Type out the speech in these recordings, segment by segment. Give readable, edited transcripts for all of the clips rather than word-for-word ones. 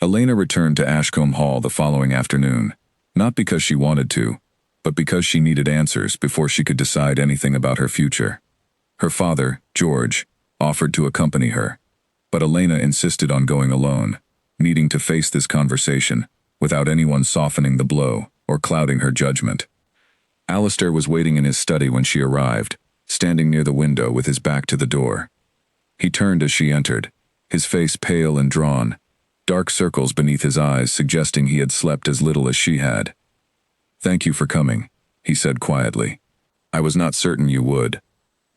Elena returned to Ashcombe Hall the following afternoon, not because she wanted to, but because she needed answers before she could decide anything about her future. Her father, George, offered to accompany her, but Elena insisted on going alone, needing to face this conversation without anyone softening the blow or clouding her judgment. Alistair was waiting in his study when she arrived, standing near the window with his back to the door. He turned as she entered, his face pale and drawn, dark circles beneath his eyes suggesting he had slept as little as she had. "Thank you for coming," he said quietly. "I was not certain you would."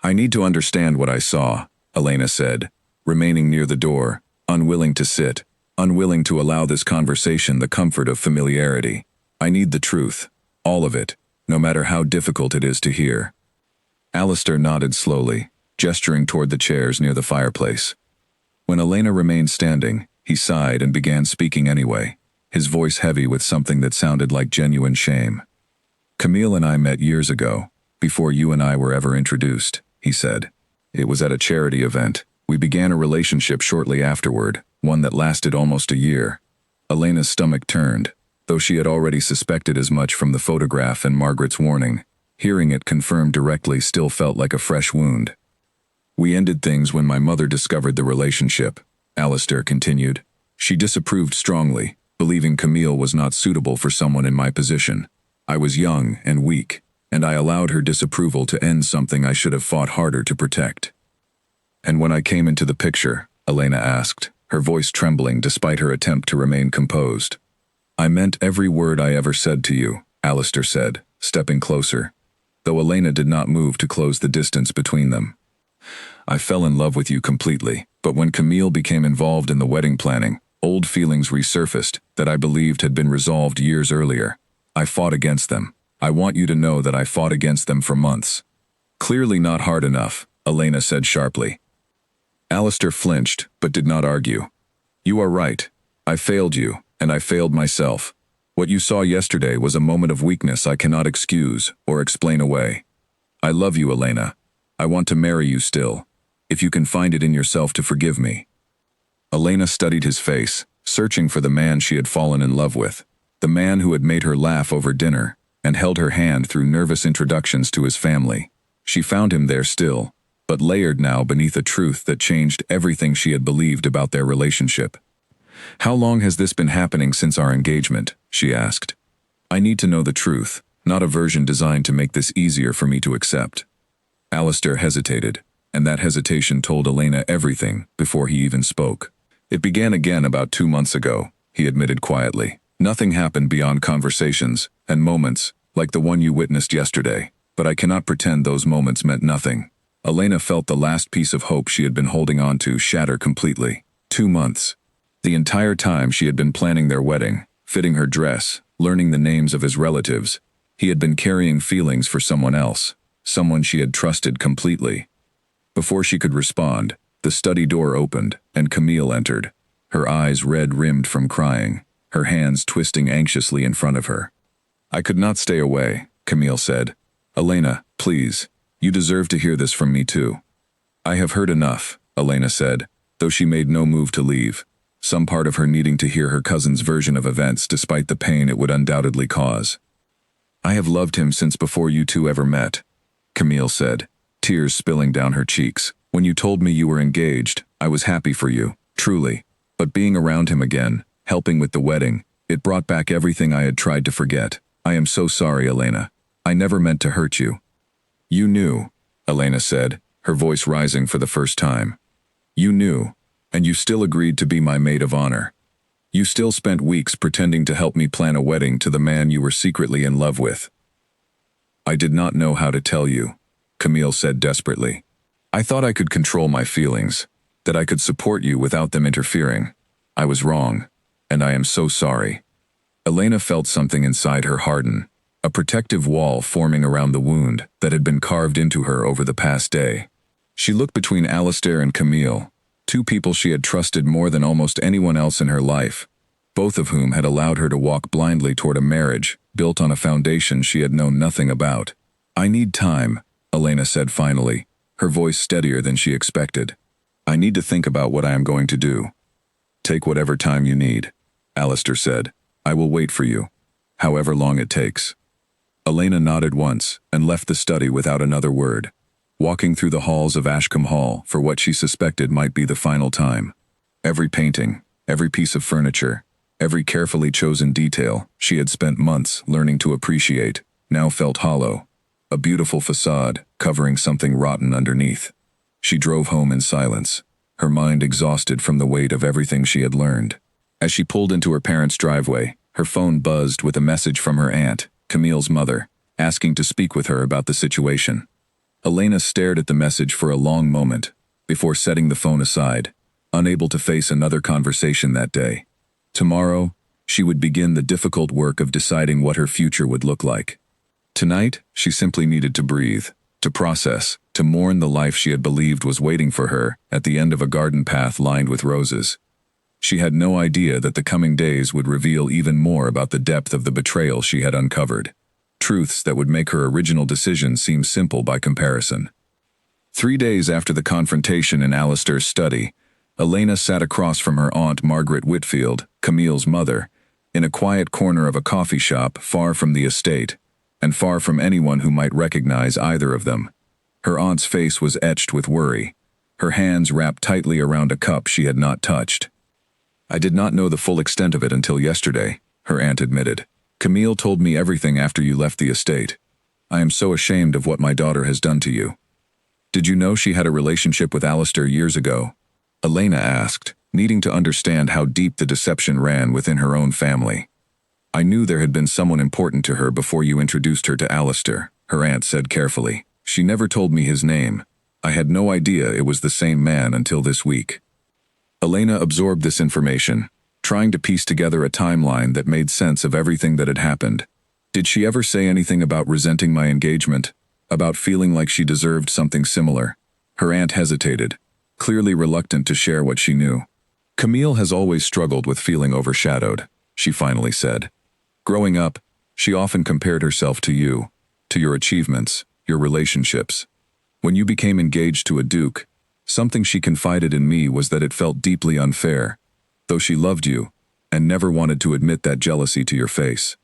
"I need to understand what I saw," Elena said, remaining near the door, unwilling to sit, unwilling to allow this conversation the comfort of familiarity. "I need the truth, all of it, no matter how difficult it is to hear." Alistair nodded slowly, gesturing toward the chairs near the fireplace. When Elena remained standing, he sighed and began speaking anyway, his voice heavy with something that sounded like genuine shame. "Camille and I met years ago, before you and I were ever introduced," he said. "It was at a charity event. We began a relationship shortly afterward, one that lasted almost a year." Elena's stomach turned, though she had already suspected as much from the photograph and Margaret's warning. Hearing it confirmed directly still felt like a fresh wound. "We ended things when my mother discovered the relationship," Alistair continued. "She disapproved strongly, believing Camille was not suitable for someone in my position. I was young and weak, and I allowed her disapproval to end something I should have fought harder to protect." "And when I came into the picture," Elena asked, her voice trembling despite her attempt to remain composed. "I meant every word I ever said to you," Alistair said, stepping closer, though Elena did not move to close the distance between them. "I fell in love with you completely, but when Camille became involved in the wedding planning, old feelings resurfaced that I believed had been resolved years earlier. I fought against them. I want you to know that I fought against them for months." "Clearly not hard enough," Elena said sharply. Alistair flinched, but did not argue. "You are right. I failed you, and I failed myself. What you saw yesterday was a moment of weakness I cannot excuse or explain away. I love you, Elena. I want to marry you still, if you can find it in yourself to forgive me." Elena studied his face, searching for the man she had fallen in love with, the man who had made her laugh over dinner and held her hand through nervous introductions to his family. She found him there still, but layered now beneath a truth that changed everything she had believed about their relationship. "How long has this been happening since our engagement?" she asked. "I need to know the truth, not a version designed to make this easier for me to accept." Alistair hesitated, and that hesitation told Elena everything before he even spoke. "It began again about 2 months ago," he admitted quietly. "Nothing happened beyond conversations and moments, like the one you witnessed yesterday, but I cannot pretend those moments meant nothing." Elena felt the last piece of hope she had been holding on to shatter completely. 2 months. The entire time she had been planning their wedding, fitting her dress, learning the names of his relatives, he had been carrying feelings for someone else, someone she had trusted completely. Before she could respond, the study door opened and Camille entered, her eyes red-rimmed from crying, her hands twisting anxiously in front of her. "I could not stay away," Camille said. "Elena, please, you deserve to hear this from me too." "I have heard enough," Elena said, though she made no move to leave, some part of her needing to hear her cousin's version of events despite the pain it would undoubtedly cause. "I have loved him since before you two ever met," Camille said, tears spilling down her cheeks. "When you told me you were engaged, I was happy for you, truly. But being around him again, helping with the wedding, it brought back everything I had tried to forget. I am so sorry, Elena. I never meant to hurt you." "You knew," Elena said, her voice rising for the first time. "You knew, and you still agreed to be my maid of honor. You still spent weeks pretending to help me plan a wedding to the man you were secretly in love with." "I did not know how to tell you," Camille said desperately. "I thought I could control my feelings, that I could support you without them interfering. I was wrong, and I am so sorry." Elena felt something inside her harden, a protective wall forming around the wound that had been carved into her over the past day. She looked between Alistair and Camille, two people she had trusted more than almost anyone else in her life, both of whom had allowed her to walk blindly toward a marriage built on a foundation she had known nothing about. "I need time," Elena said finally, her voice steadier than she expected. "I need to think about what I am going to do. Take whatever time you need." Alistair said. I will wait for you, however long it takes. Elena nodded once and left the study without another word, walking through the halls of Ashcombe Hall for what she suspected might be the final time. Every painting, every piece of furniture, every carefully chosen detail she had spent months learning to appreciate now felt hollow, a beautiful facade covering something rotten underneath. She drove home in silence, her mind exhausted from the weight of everything she had learned. As she pulled into her parents' driveway, her phone buzzed with a message from her aunt, Camille's mother, asking to speak with her about the situation. Elena stared at the message for a long moment before setting the phone aside, unable to face another conversation that day. Tomorrow, she would begin the difficult work of deciding what her future would look like. Tonight, she simply needed to breathe, to process, to mourn the life she had believed was waiting for her at the end of a garden path lined with roses. She had no idea that the coming days would reveal even more about the depth of the betrayal she had uncovered, truths that would make her original decision seem simple by comparison. 3 days after the confrontation in Alistair's study, Elena sat across from her aunt Margaret Whitfield, Camille's mother, in a quiet corner of a coffee shop far from the estate, and far from anyone who might recognize either of them. Her aunt's face was etched with worry, her hands wrapped tightly around a cup she had not touched. I did not know the full extent of it until yesterday, her aunt admitted. Camille told me everything after you left the estate. I am so ashamed of what my daughter has done to you. Did you know she had a relationship with Alistair years ago? Elena asked, needing to understand how deep the deception ran within her own family. I knew there had been someone important to her before you introduced her to Alistair, her aunt said carefully. She never told me his name. I had no idea it was the same man until this week. Elena absorbed this information, trying to piece together a timeline that made sense of everything that had happened. Did she ever say anything about resenting my engagement? About feeling like she deserved something similar? Her aunt hesitated, clearly reluctant to share what she knew. Camille has always struggled with feeling overshadowed, she finally said. Growing up, she often compared herself to you, to your achievements, your relationships. When you became engaged to a duke, something she confided in me was that it felt deeply unfair, though she loved you, and never wanted to admit that jealousy to your face.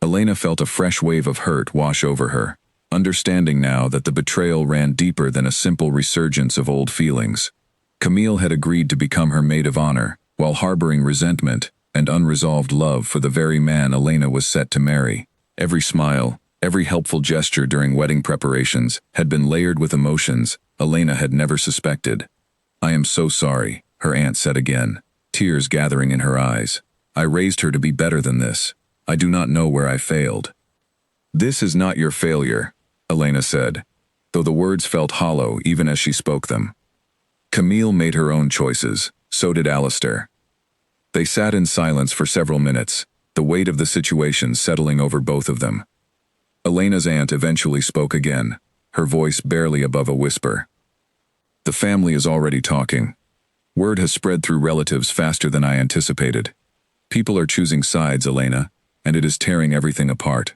Elena felt a fresh wave of hurt wash over her, understanding now that the betrayal ran deeper than a simple resurgence of old feelings. Camille had agreed to become her maid of honor, while harboring resentment and unresolved love for the very man Elena was set to marry. Every smile, every helpful gesture during wedding preparations had been layered with emotions Elena had never suspected. I am so sorry, her aunt said again, tears gathering in her eyes. I raised her to be better than this. I do not know where I failed. This is not your failure, Elena said, though the words felt hollow even as she spoke them. Camille made her own choices, so did Alistair. They sat in silence for several minutes, the weight of the situation settling over both of them. Elena's aunt eventually spoke again, her voice barely above a whisper. The family is already talking. Word has spread through relatives faster than I anticipated. People are choosing sides, Elena, and it is tearing everything apart.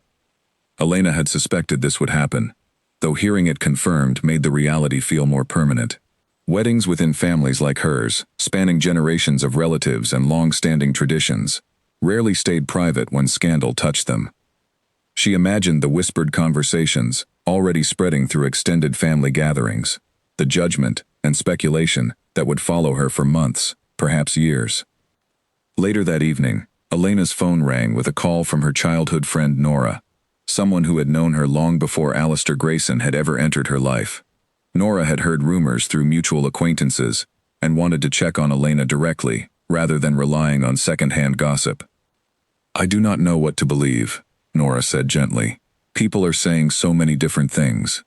Elena had suspected this would happen, though hearing it confirmed made the reality feel more permanent. Weddings within families like hers, spanning generations of relatives and long-standing traditions, rarely stayed private when scandal touched them. She imagined the whispered conversations, already spreading through extended family gatherings, the judgment and speculation that would follow her for months, perhaps years. Later that evening, Elena's phone rang with a call from her childhood friend Nora, someone who had known her long before Alistair Grayson had ever entered her life. Nora had heard rumors through mutual acquaintances and wanted to check on Elena directly, rather than relying on second-hand gossip. I do not know what to believe, Nora said gently. People are saying so many different things.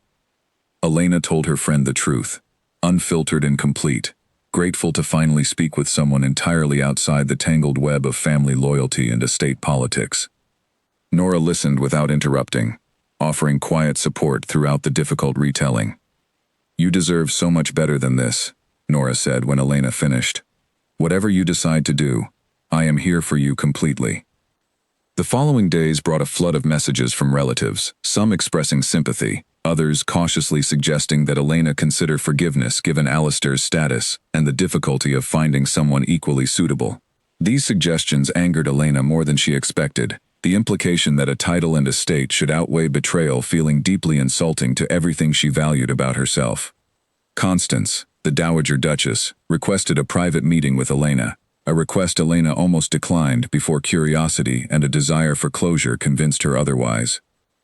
Elena told her friend the truth, unfiltered and complete, grateful to finally speak with someone entirely outside the tangled web of family loyalty and estate politics. Nora listened without interrupting, offering quiet support throughout the difficult retelling. You deserve so much better than this, Nora said when Elena finished. Whatever you decide to do, I am here for you completely. The following days brought a flood of messages from relatives, some expressing sympathy, others cautiously suggesting that Elena consider forgiveness given Alistair's status and the difficulty of finding someone equally suitable. These suggestions angered Elena more than she expected, the implication that a title and estate should outweigh betrayal feeling deeply insulting to everything she valued about herself. Constance, the Dowager Duchess, requested a private meeting with Elena, a request Elena almost declined before curiosity and a desire for closure convinced her otherwise.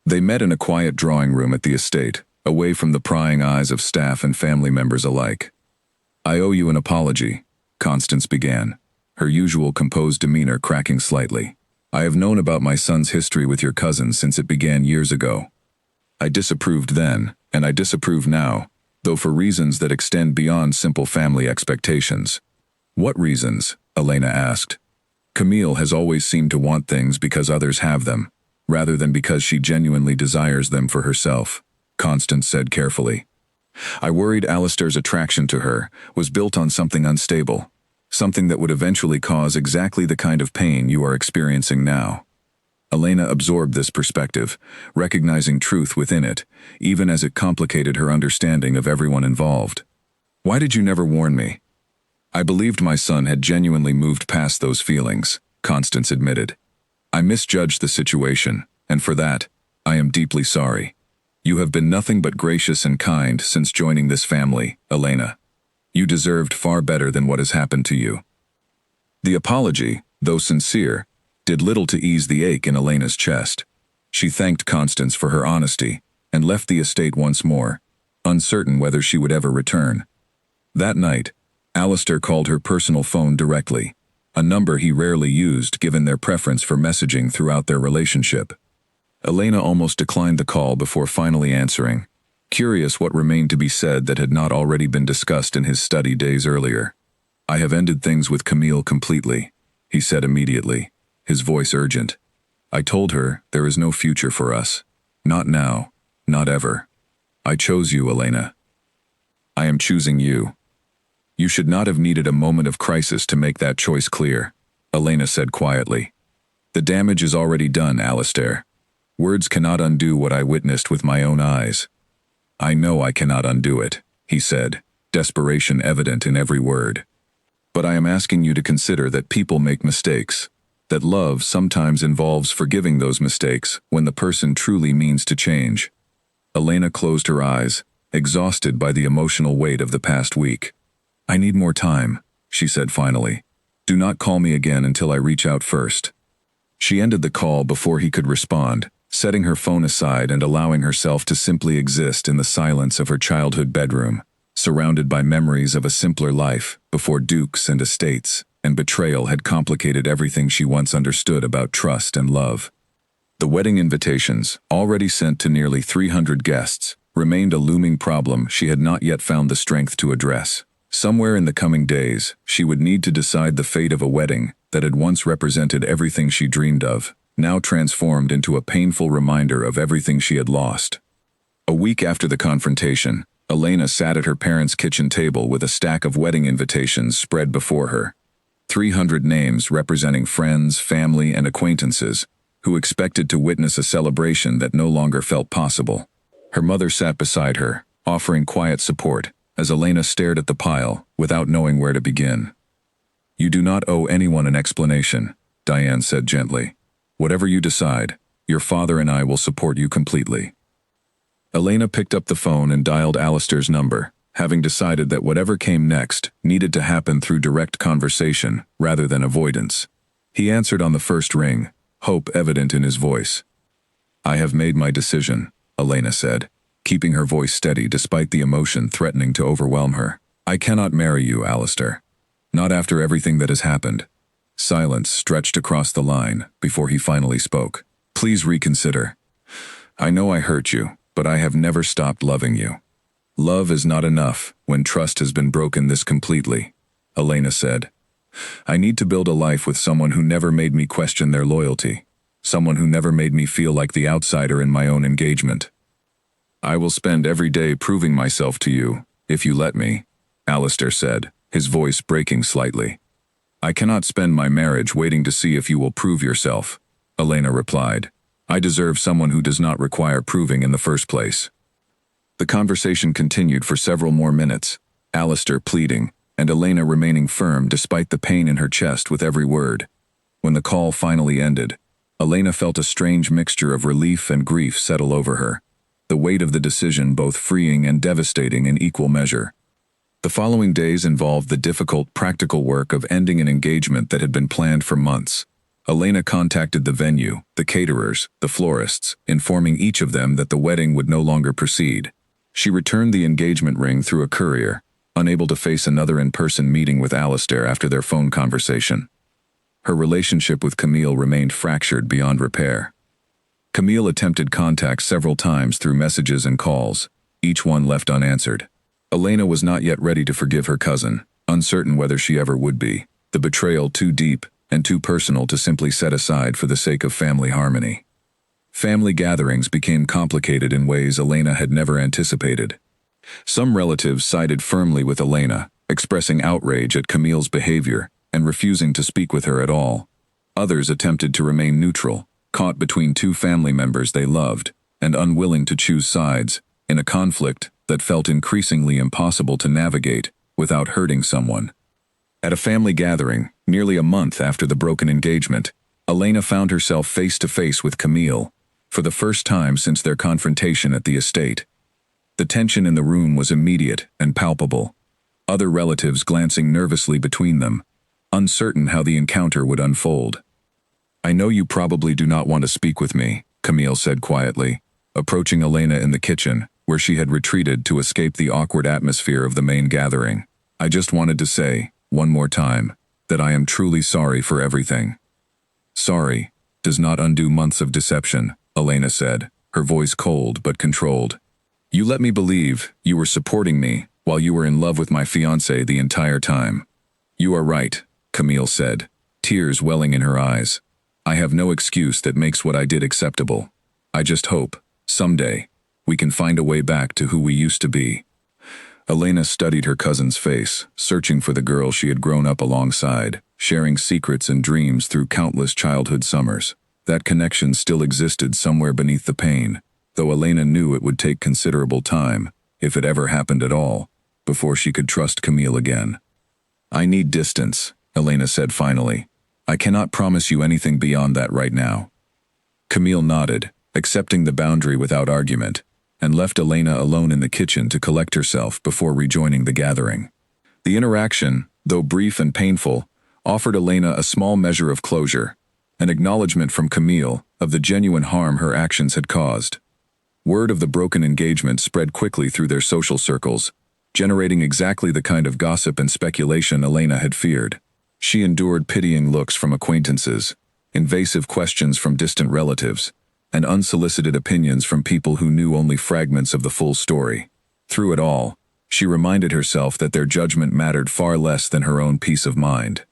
They met in a quiet drawing room at the estate, away from the prying eyes of staff and family members alike. "I owe you an apology," Constance began, her usual composed demeanor cracking slightly. "I have known about my son's history with your cousin since it began years ago. I disapproved then, and I disapprove now, though for reasons that extend beyond simple family expectations." "What reasons?" Elena asked. "Camille has always seemed to want things because others have them, rather than because she genuinely desires them for herself," Constance said carefully. "I worried Alistair's attraction to her was built on something unstable, something that would eventually cause exactly the kind of pain you are experiencing now." Elena absorbed this perspective, recognizing truth within it, even as it complicated her understanding of everyone involved. "Why did you never warn me?" "I believed my son had genuinely moved past those feelings," Constance admitted. "I misjudged the situation, and for that, I am deeply sorry. You have been nothing but gracious and kind since joining this family, Elena. You deserved far better than what has happened to you." The apology, though sincere, did little to ease the ache in Elena's chest. She thanked Constance for her honesty and left the estate once more, uncertain whether she would ever return. That night, Alistair called her personal phone directly, a number he rarely used given their preference for messaging throughout their relationship. Elena almost declined the call before finally answering, curious what remained to be said that had not already been discussed in his study days earlier. "I have ended things with Camille completely," he said immediately, his voice urgent. "I told her there is no future for us. Not now, not ever. I chose you, Elena. I am choosing you." "You should not have needed a moment of crisis to make that choice clear," Elena said quietly. "The damage is already done, Alistair. Words cannot undo what I witnessed with my own eyes." "I know I cannot undo it," he said, desperation evident in every word. "But I am asking you to consider that people make mistakes, that love sometimes involves forgiving those mistakes when the person truly means to change." Elena closed her eyes, exhausted by the emotional weight of the past week. "I need more time," she said finally. "Do not call me again until I reach out first." She ended the call before he could respond, setting her phone aside and allowing herself to simply exist in the silence of her childhood bedroom, surrounded by memories of a simpler life before dukes and estates, and betrayal had complicated everything she once understood about trust and love. The wedding invitations, already sent to nearly 300 guests, remained a looming problem she had not yet found the strength to address. Somewhere in the coming days, she would need to decide the fate of a wedding that had once represented everything she dreamed of, now transformed into a painful reminder of everything she had lost. A week after the confrontation, Elena sat at her parents' kitchen table with a stack of wedding invitations spread before her. 300 names representing friends, family, and acquaintances who expected to witness a celebration that no longer felt possible. Her mother sat beside her, offering quiet support, as Elena stared at the pile without knowing where to begin. "You do not owe anyone an explanation," Diane said gently. "Whatever you decide, your father and I will support you completely." Elena picked up the phone and dialed Alistair's number, having decided that whatever came next needed to happen through direct conversation rather than avoidance. He answered on the first ring, hope evident in his voice. "I have made my decision," Elena said, keeping her voice steady despite the emotion threatening to overwhelm her. "I cannot marry you, Alistair. Not after everything that has happened." Silence stretched across the line before he finally spoke. "Please reconsider. I know I hurt you, but I have never stopped loving you." "Love is not enough when trust has been broken this completely," Elena said. "I need to build a life with someone who never made me question their loyalty, someone who never made me feel like the outsider in my own engagement. I will spend every day proving myself to you, if you let me," Alistair said, his voice breaking slightly. "I cannot spend my marriage waiting to see if you will prove yourself," Elena replied. "I deserve someone who does not require proving in the first place." The conversation continued for several more minutes, Alistair pleading, and Elena remaining firm despite the pain in her chest with every word. When the call finally ended, Elena felt a strange mixture of relief and grief settle over her, the weight of the decision both freeing and devastating in equal measure. The following days involved the difficult practical work of ending an engagement that had been planned for months. Elena contacted the venue, the caterers, the florists, informing each of them that the wedding would no longer proceed. She returned the engagement ring through a courier, unable to face another in-person meeting with Alistair after their phone conversation. Her relationship with Camille remained fractured beyond repair. Camille attempted contact several times through messages and calls, each one left unanswered. Elena was not yet ready to forgive her cousin, uncertain whether she ever would be, the betrayal too deep and too personal to simply set aside for the sake of family harmony. Family gatherings became complicated in ways Elena had never anticipated. Some relatives sided firmly with Elena, expressing outrage at Camille's behavior and refusing to speak with her at all. Others attempted to remain neutral, caught between two family members they loved, and unwilling to choose sides, in a conflict that felt increasingly impossible to navigate without hurting someone. At a family gathering, nearly a month after the broken engagement, Elena found herself face to face with Camille, for the first time since their confrontation at the estate. The tension in the room was immediate and palpable, other relatives glancing nervously between them, uncertain how the encounter would unfold. "I know you probably do not want to speak with me," Camille said quietly, approaching Elena in the kitchen, where she had retreated to escape the awkward atmosphere of the main gathering. "I just wanted to say, one more time, that I am truly sorry for everything." "Sorry does not undo months of deception," Elena said, her voice cold but controlled. "You let me believe you were supporting me while you were in love with my fiancé the entire time." "You are right," Camille said, tears welling in her eyes. "I have no excuse that makes what I did acceptable. I just hope, someday, we can find a way back to who we used to be." Elena studied her cousin's face, searching for the girl she had grown up alongside, sharing secrets and dreams through countless childhood summers. That connection still existed somewhere beneath the pain, though Elena knew it would take considerable time, if it ever happened at all, before she could trust Camille again. "I need distance," Elena said finally. "I cannot promise you anything beyond that right now." Camille nodded, accepting the boundary without argument, and left Elena alone in the kitchen to collect herself before rejoining the gathering. The interaction, though brief and painful, offered Elena a small measure of closure, an acknowledgement from Camille of the genuine harm her actions had caused. Word of the broken engagement spread quickly through their social circles, generating exactly the kind of gossip and speculation Elena had feared. She endured pitying looks from acquaintances, invasive questions from distant relatives, and unsolicited opinions from people who knew only fragments of the full story. Through it all, she reminded herself that their judgment mattered far less than her own peace of mind.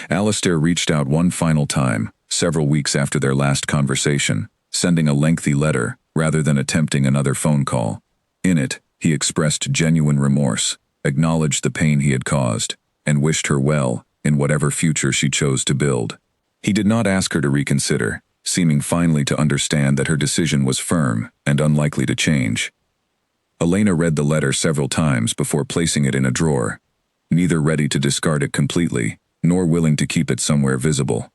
Alistair reached out one final time, several weeks after their last conversation, sending a lengthy letter rather than attempting another phone call. In it, he expressed genuine remorse, acknowledged the pain he had caused, and wished her well in whatever future she chose to build. He did not ask her to reconsider, seeming finally to understand that her decision was firm and unlikely to change. Elena read the letter several times before placing it in a drawer, neither ready to discard it completely, nor willing to keep it somewhere visible.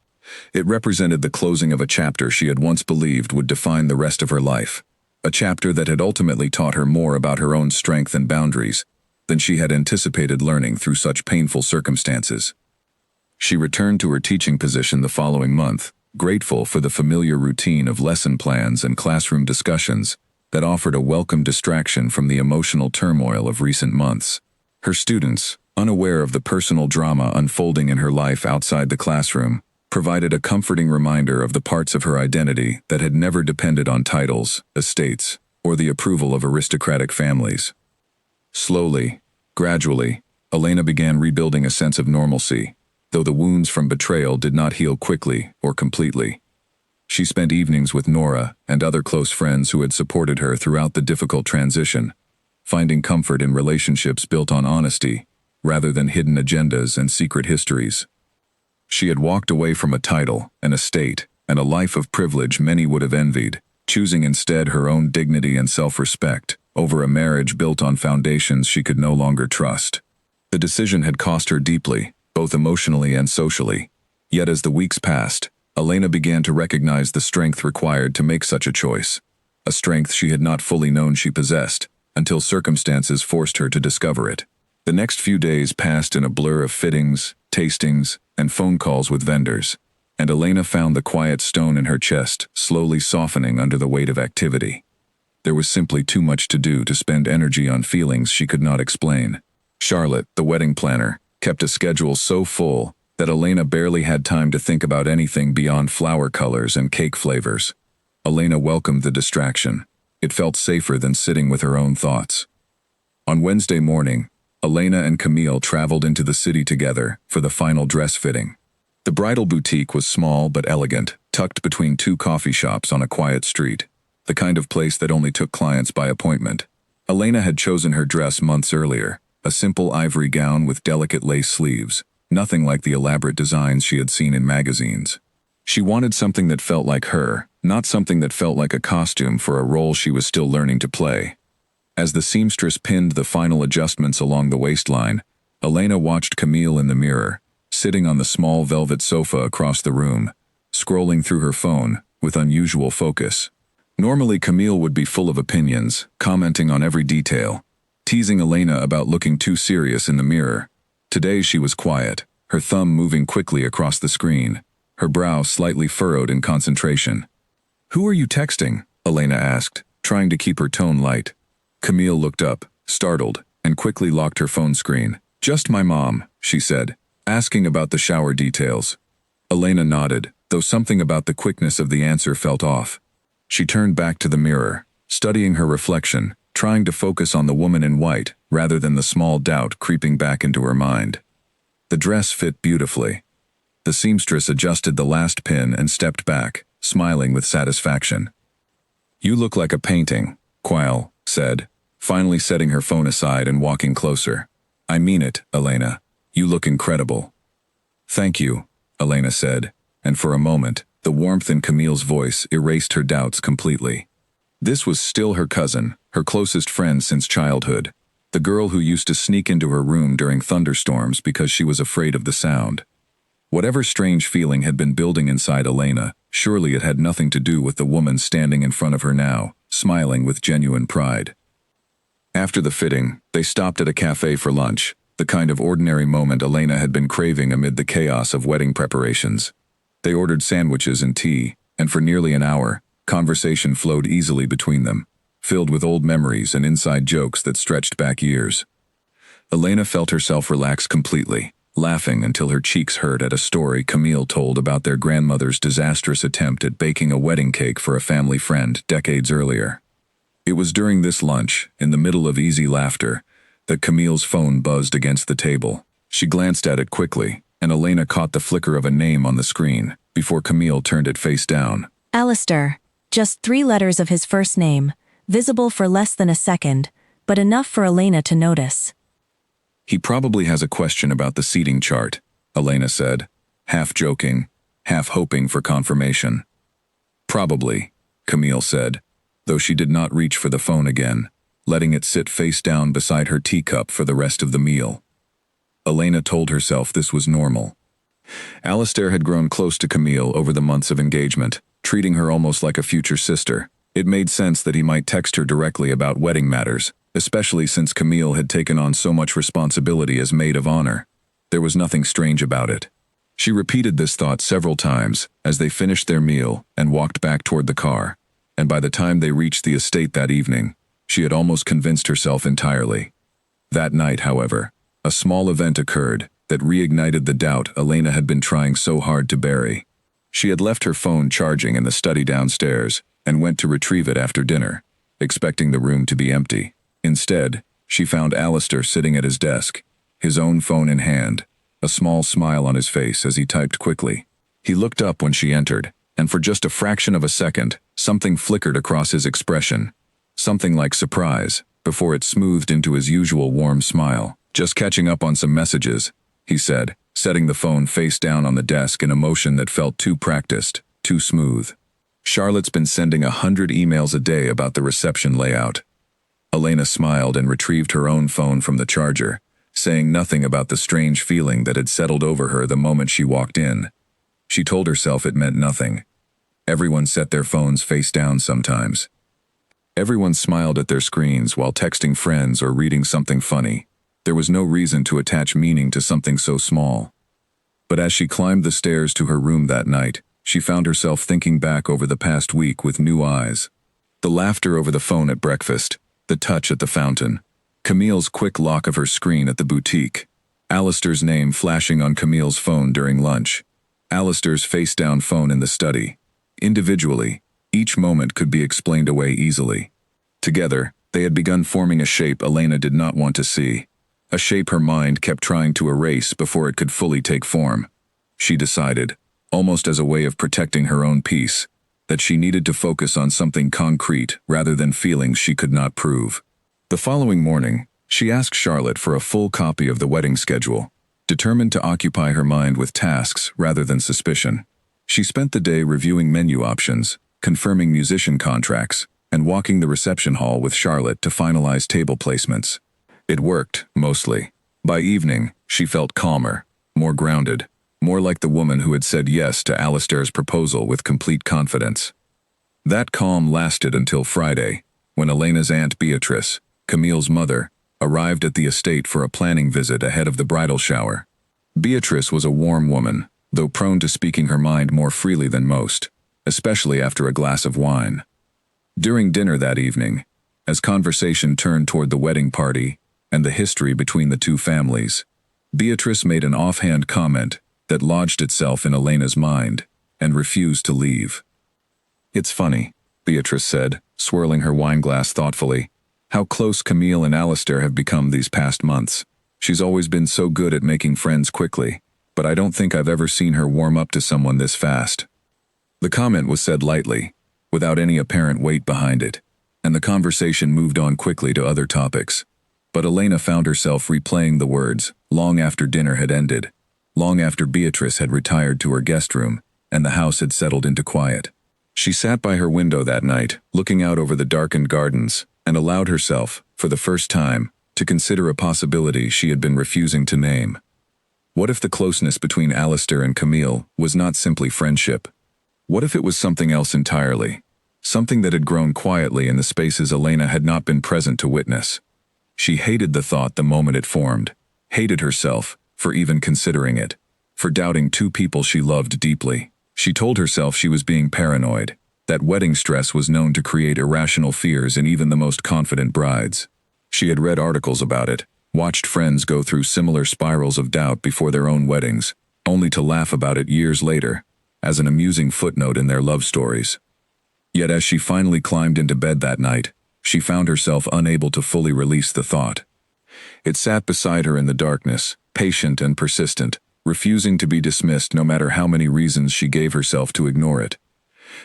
It represented the closing of a chapter she had once believed would define the rest of her life, a chapter that had ultimately taught her more about her own strength and boundaries than she had anticipated learning through such painful circumstances. She returned to her teaching position the following month, grateful for the familiar routine of lesson plans and classroom discussions that offered a welcome distraction from the emotional turmoil of recent months. Her students, unaware of the personal drama unfolding in her life outside the classroom, provided a comforting reminder of the parts of her identity that had never depended on titles, estates, or the approval of aristocratic families. Slowly, gradually, Elena began rebuilding a sense of normalcy, though the wounds from betrayal did not heal quickly or completely. She spent evenings with Nora and other close friends who had supported her throughout the difficult transition, finding comfort in relationships built on honesty, rather than hidden agendas and secret histories. She had walked away from a title, an estate, and a life of privilege many would have envied, choosing instead her own dignity and self-respect over a marriage built on foundations she could no longer trust. The decision had cost her deeply, both emotionally and socially. Yet as the weeks passed, Elena began to recognize the strength required to make such a choice. A strength she had not fully known she possessed, until circumstances forced her to discover it. The next few days passed in a blur of fittings, tastings, and phone calls with vendors, and Elena found the quiet stone in her chest slowly softening under the weight of activity. There was simply too much to do to spend energy on feelings she could not explain. Charlotte, the wedding planner, kept a schedule so full that Elena barely had time to think about anything beyond flower colors and cake flavors. Elena welcomed the distraction. It felt safer than sitting with her own thoughts. On Wednesday morning, Elena and Camille traveled into the city together for the final dress fitting. The bridal boutique was small but elegant, tucked between two coffee shops on a quiet street, the kind of place that only took clients by appointment. Elena had chosen her dress months earlier, a simple ivory gown with delicate lace sleeves, nothing like the elaborate designs she had seen in magazines. She wanted something that felt like her, not something that felt like a costume for a role she was still learning to play. As the seamstress pinned the final adjustments along the waistline, Elena watched Camille in the mirror, sitting on the small velvet sofa across the room, scrolling through her phone with unusual focus. Normally Camille would be full of opinions, commenting on every detail, teasing Elena about looking too serious in the mirror. Today she was quiet, her thumb moving quickly across the screen, her brow slightly furrowed in concentration. "Who are you texting?" Elena asked, trying to keep her tone light. Camille looked up, startled, and quickly locked her phone screen. "Just my mom," she said, asking about the shower details. Elena nodded, though something about the quickness of the answer felt off. She turned back to the mirror, studying her reflection, trying to focus on the woman in white rather than the small doubt creeping back into her mind. The dress fit beautifully. The seamstress adjusted the last pin and stepped back, smiling with satisfaction. "You look like a painting," Quayle said, finally setting her phone aside and walking closer. "I mean it, Elena. You look incredible." "Thank you," Elena said, and for a moment, the warmth in Camille's voice erased her doubts completely. This was still her cousin, her closest friend since childhood, the girl who used to sneak into her room during thunderstorms because she was afraid of the sound. Whatever strange feeling had been building inside Elena, surely it had nothing to do with the woman standing in front of her now, smiling with genuine pride. After the fitting, they stopped at a cafe for lunch, the kind of ordinary moment Elena had been craving amid the chaos of wedding preparations. They ordered sandwiches and tea, and for nearly an hour, conversation flowed easily between them, filled with old memories and inside jokes that stretched back years. Elena felt herself relax completely, laughing until her cheeks hurt at a story Camille told about their grandmother's disastrous attempt at baking a wedding cake for a family friend decades earlier. It was during this lunch, in the middle of easy laughter, that Camille's phone buzzed against the table. She glanced at it quickly, and Elena caught the flicker of a name on the screen, before Camille turned it face down. Alistair. Just 3 letters of his first name, visible for less than a second, but enough for Elena to notice. "He probably has a question about the seating chart," Elena said, half joking, half hoping for confirmation. "Probably," Camille said, though she did not reach for the phone again, letting it sit face down beside her teacup for the rest of the meal. Elena told herself this was normal. Alistair had grown close to Camille over the months of engagement, treating her almost like a future sister. It made sense that he might text her directly about wedding matters, especially since Camille had taken on so much responsibility as maid of honor. There was nothing strange about it. She repeated this thought several times as they finished their meal and walked back toward the car, and by the time they reached the estate that evening, she had almost convinced herself entirely. That night, however, a small event occurred that reignited the doubt Elena had been trying so hard to bury. She had left her phone charging in the study downstairs and went to retrieve it after dinner, expecting the room to be empty. Instead, she found Alistair sitting at his desk, his own phone in hand, a small smile on his face as he typed quickly. He looked up when she entered, and for just a fraction of a second, something flickered across his expression, something like surprise, before it smoothed into his usual warm smile. "Just catching up on some messages," he said, setting the phone face down on the desk in a motion that felt too practiced, too smooth. "Charlotte's been sending 100 emails a day about the reception layout." Elena smiled and retrieved her own phone from the charger, saying nothing about the strange feeling that had settled over her the moment she walked in. She told herself it meant nothing. Everyone set their phones face down sometimes. Everyone smiled at their screens while texting friends or reading something funny. There was no reason to attach meaning to something so small. But as she climbed the stairs to her room that night, she found herself thinking back over the past week with new eyes. The laughter over the phone at breakfast, the touch at the fountain, Camille's quick lock of her screen at the boutique, Alistair's name flashing on Camille's phone during lunch, Alistair's face-down phone in the study. Individually, each moment could be explained away easily. Together, they had begun forming a shape Elena did not want to see, a shape her mind kept trying to erase before it could fully take form. She decided, almost as a way of protecting her own peace, that she needed to focus on something concrete rather than feelings she could not prove. The following morning, she asked Charlotte for a full copy of the wedding schedule, determined to occupy her mind with tasks rather than suspicion. She spent the day reviewing menu options, confirming musician contracts, and walking the reception hall with Charlotte to finalize table placements. It worked, mostly. By evening, she felt calmer, more grounded, more like the woman who had said yes to Alistair's proposal with complete confidence. That calm lasted until Friday, when Elena's Aunt Beatrice, Camille's mother, arrived at the estate for a planning visit ahead of the bridal shower. Beatrice was a warm woman, though prone to speaking her mind more freely than most, especially after a glass of wine. During dinner that evening, as conversation turned toward the wedding party and the history between the two families, Beatrice made an offhand comment that lodged itself in Elena's mind and refused to leave. "It's funny," Beatrice said, swirling her wineglass thoughtfully, "how close Camille and Alistair have become these past months. She's always been so good at making friends quickly, but I don't think I've ever seen her warm up to someone this fast." The comment was said lightly, without any apparent weight behind it, and the conversation moved on quickly to other topics. But Elena found herself replaying the words long after dinner had ended, long after Beatrice had retired to her guest room and the house had settled into quiet. She sat by her window that night, looking out over the darkened gardens, and allowed herself, for the first time, to consider a possibility she had been refusing to name. What if the closeness between Alistair and Camille was not simply friendship? What if it was something else entirely? Something that had grown quietly in the spaces Elena had not been present to witness. She hated the thought the moment it formed, hated herself for even considering it, for doubting two people she loved deeply. She told herself she was being paranoid, that wedding stress was known to create irrational fears in even the most confident brides. She had read articles about it, watched friends go through similar spirals of doubt before their own weddings, only to laugh about it years later, as an amusing footnote in their love stories. Yet as she finally climbed into bed that night, she found herself unable to fully release the thought. It sat beside her in the darkness, patient and persistent, refusing to be dismissed no matter how many reasons she gave herself to ignore it.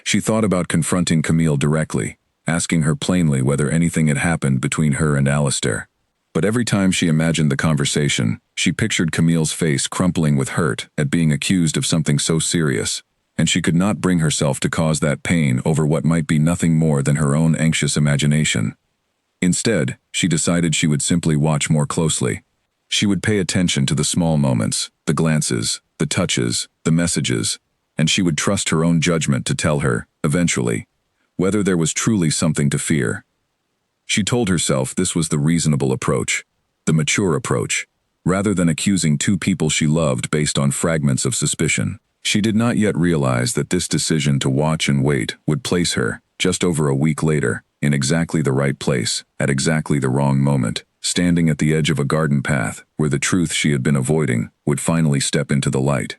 She thought about confronting Camille directly, asking her plainly whether anything had happened between her and Alistair. But every time she imagined the conversation, she pictured Camille's face crumpling with hurt at being accused of something so serious, and she could not bring herself to cause that pain over what might be nothing more than her own anxious imagination. Instead, she decided she would simply watch more closely. She would pay attention to the small moments, the glances, the touches, the messages, and she would trust her own judgment to tell her, eventually, whether there was truly something to fear. She told herself this was the reasonable approach, the mature approach, rather than accusing two people she loved based on fragments of suspicion. She did not yet realize that this decision to watch and wait would place her, just over a week later, in exactly the right place, at exactly the wrong moment, standing at the edge of a garden path where the truth she had been avoiding would finally step into the light.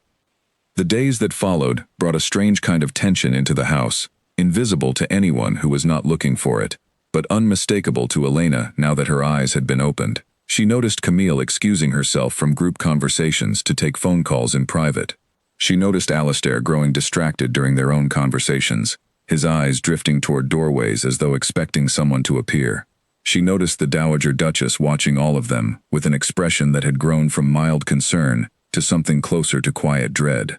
The days that followed brought a strange kind of tension into the house, invisible to anyone who was not looking for it, but unmistakable to Elena now that her eyes had been opened. She noticed Camille excusing herself from group conversations to take phone calls in private. She noticed Alistair growing distracted during their own conversations, his eyes drifting toward doorways as though expecting someone to appear. She noticed the Dowager Duchess watching all of them with an expression that had grown from mild concern to something closer to quiet dread.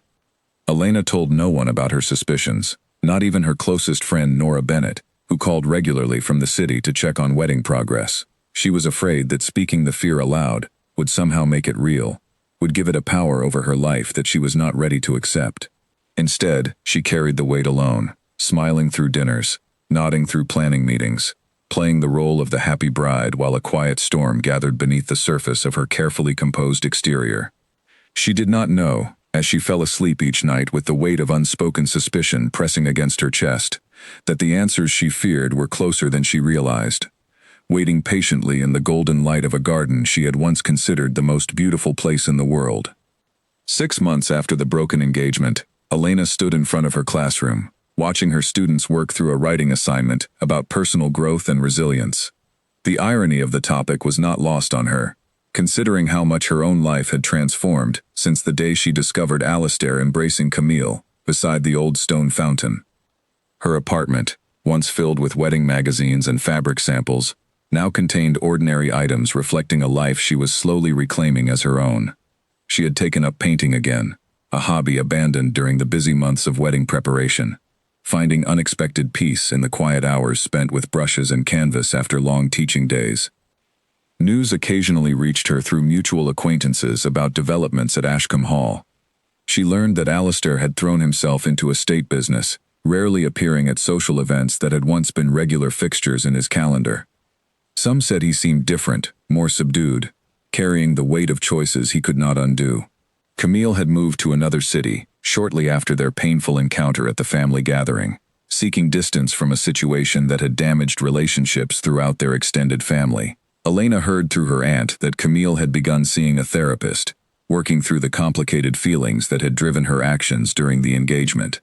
Elena told no one about her suspicions, not even her closest friend Nora Bennett, who called regularly from the city to check on wedding progress. She was afraid that speaking the fear aloud would somehow make it real, would give it a power over her life that she was not ready to accept. Instead, she carried the weight alone, smiling through dinners, nodding through planning meetings, playing the role of the happy bride while a quiet storm gathered beneath the surface of her carefully composed exterior. She did not know, as she fell asleep each night with the weight of unspoken suspicion pressing against her chest, that the answers she feared were closer than she realized. Waiting patiently in the golden light of a garden she had once considered the most beautiful place in the world. 6 months after the broken engagement, Elena stood in front of her classroom, watching her students work through a writing assignment about personal growth and resilience. The irony of the topic was not lost on her, considering how much her own life had transformed since the day she discovered Alistair embracing Camille beside the old stone fountain. Her apartment, once filled with wedding magazines and fabric samples, now contained ordinary items reflecting a life she was slowly reclaiming as her own. She had taken up painting again, a hobby abandoned during the busy months of wedding preparation, finding unexpected peace in the quiet hours spent with brushes and canvas after long teaching days. News occasionally reached her through mutual acquaintances about developments at Ashcombe Hall. She learned that Alistair had thrown himself into estate business, rarely appearing at social events that had once been regular fixtures in his calendar. Some said he seemed different, more subdued, carrying the weight of choices he could not undo. Camille had moved to another city shortly after their painful encounter at the family gathering, seeking distance from a situation that had damaged relationships throughout their extended family. Elena heard through her aunt that Camille had begun seeing a therapist, working through the complicated feelings that had driven her actions during the engagement.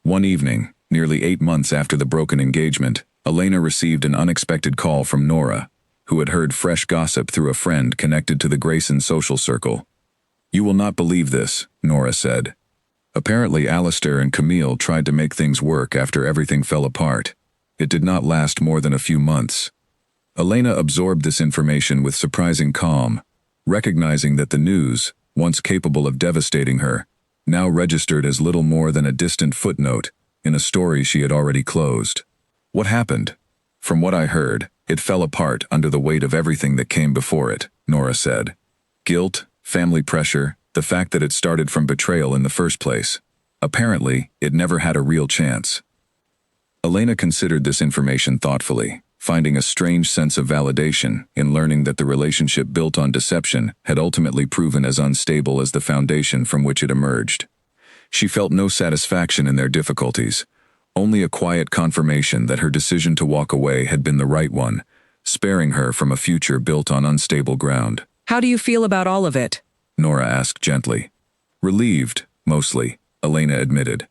One evening, nearly 8 months after the broken engagement, Elena received an unexpected call from Nora, who had heard fresh gossip through a friend connected to the Grayson social circle. "You will not believe this," Nora said. Apparently Alistair and Camille tried to make things work after everything fell apart. It did not last more than a few months. Elena absorbed this information with surprising calm, recognizing that the news, once capable of devastating her, now registered as little more than a distant footnote in a story she had already closed. "What happened?" "From what I heard, it fell apart under the weight of everything that came before it," Nora said. "Guilt, family pressure, the fact that it started from betrayal in the first place. Apparently, it never had a real chance." Elena considered this information thoughtfully, finding a strange sense of validation in learning that the relationship built on deception had ultimately proven as unstable as the foundation from which it emerged. She felt no satisfaction in their difficulties, only a quiet confirmation that her decision to walk away had been the right one, sparing her from a future built on unstable ground. "How do you feel about all of it?" Nora asked gently. "Relieved, mostly," Elena admitted.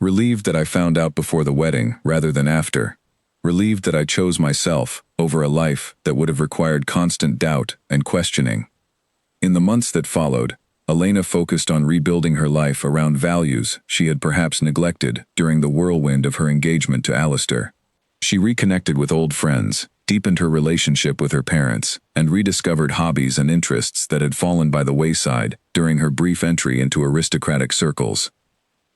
"Relieved that I found out before the wedding rather than after. Relieved that I chose myself over a life that would have required constant doubt and questioning." In the months that followed, Elena focused on rebuilding her life around values she had perhaps neglected during the whirlwind of her engagement to Alistair. She reconnected with old friends, deepened her relationship with her parents, and rediscovered hobbies and interests that had fallen by the wayside during her brief entry into aristocratic circles.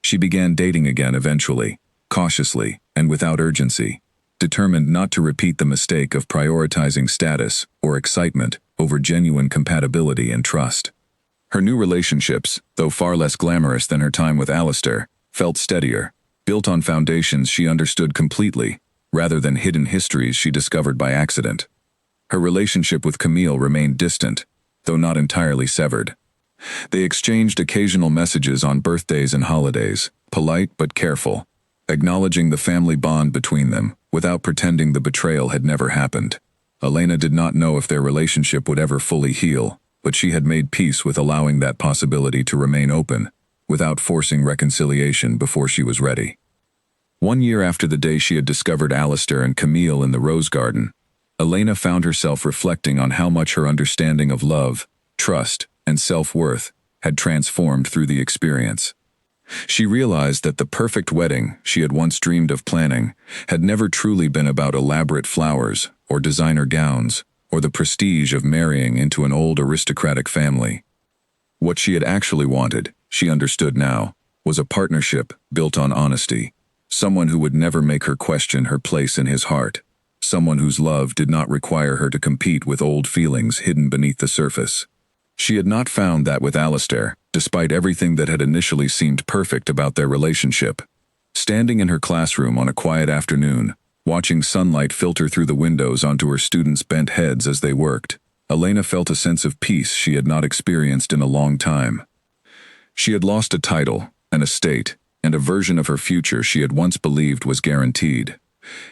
She began dating again eventually, cautiously and without urgency, determined not to repeat the mistake of prioritizing status or excitement over genuine compatibility and trust. Her new relationships, though far less glamorous than her time with Alistair, felt steadier, built on foundations she understood completely, rather than hidden histories she discovered by accident. Her relationship with Camille remained distant, though not entirely severed. They exchanged occasional messages on birthdays and holidays, polite but careful, acknowledging the family bond between them, without pretending the betrayal had never happened. Elena did not know if their relationship would ever fully heal, but she had made peace with allowing that possibility to remain open, without forcing reconciliation before she was ready. 1 year after the day she had discovered Alistair and Camille in the rose garden, Elena found herself reflecting on how much her understanding of love, trust, and self-worth had transformed through the experience. She realized that the perfect wedding she had once dreamed of planning had never truly been about elaborate flowers or designer gowns or the prestige of marrying into an old aristocratic family. What she had actually wanted, she understood now, was a partnership built on honesty, someone who would never make her question her place in his heart, someone whose love did not require her to compete with old feelings hidden beneath the surface. She had not found that with Alistair, despite everything that had initially seemed perfect about their relationship. Standing in her classroom on a quiet afternoon, watching sunlight filter through the windows onto her students' bent heads as they worked, Elena felt a sense of peace she had not experienced in a long time. She had lost a title, an estate, and a version of her future she had once believed was guaranteed.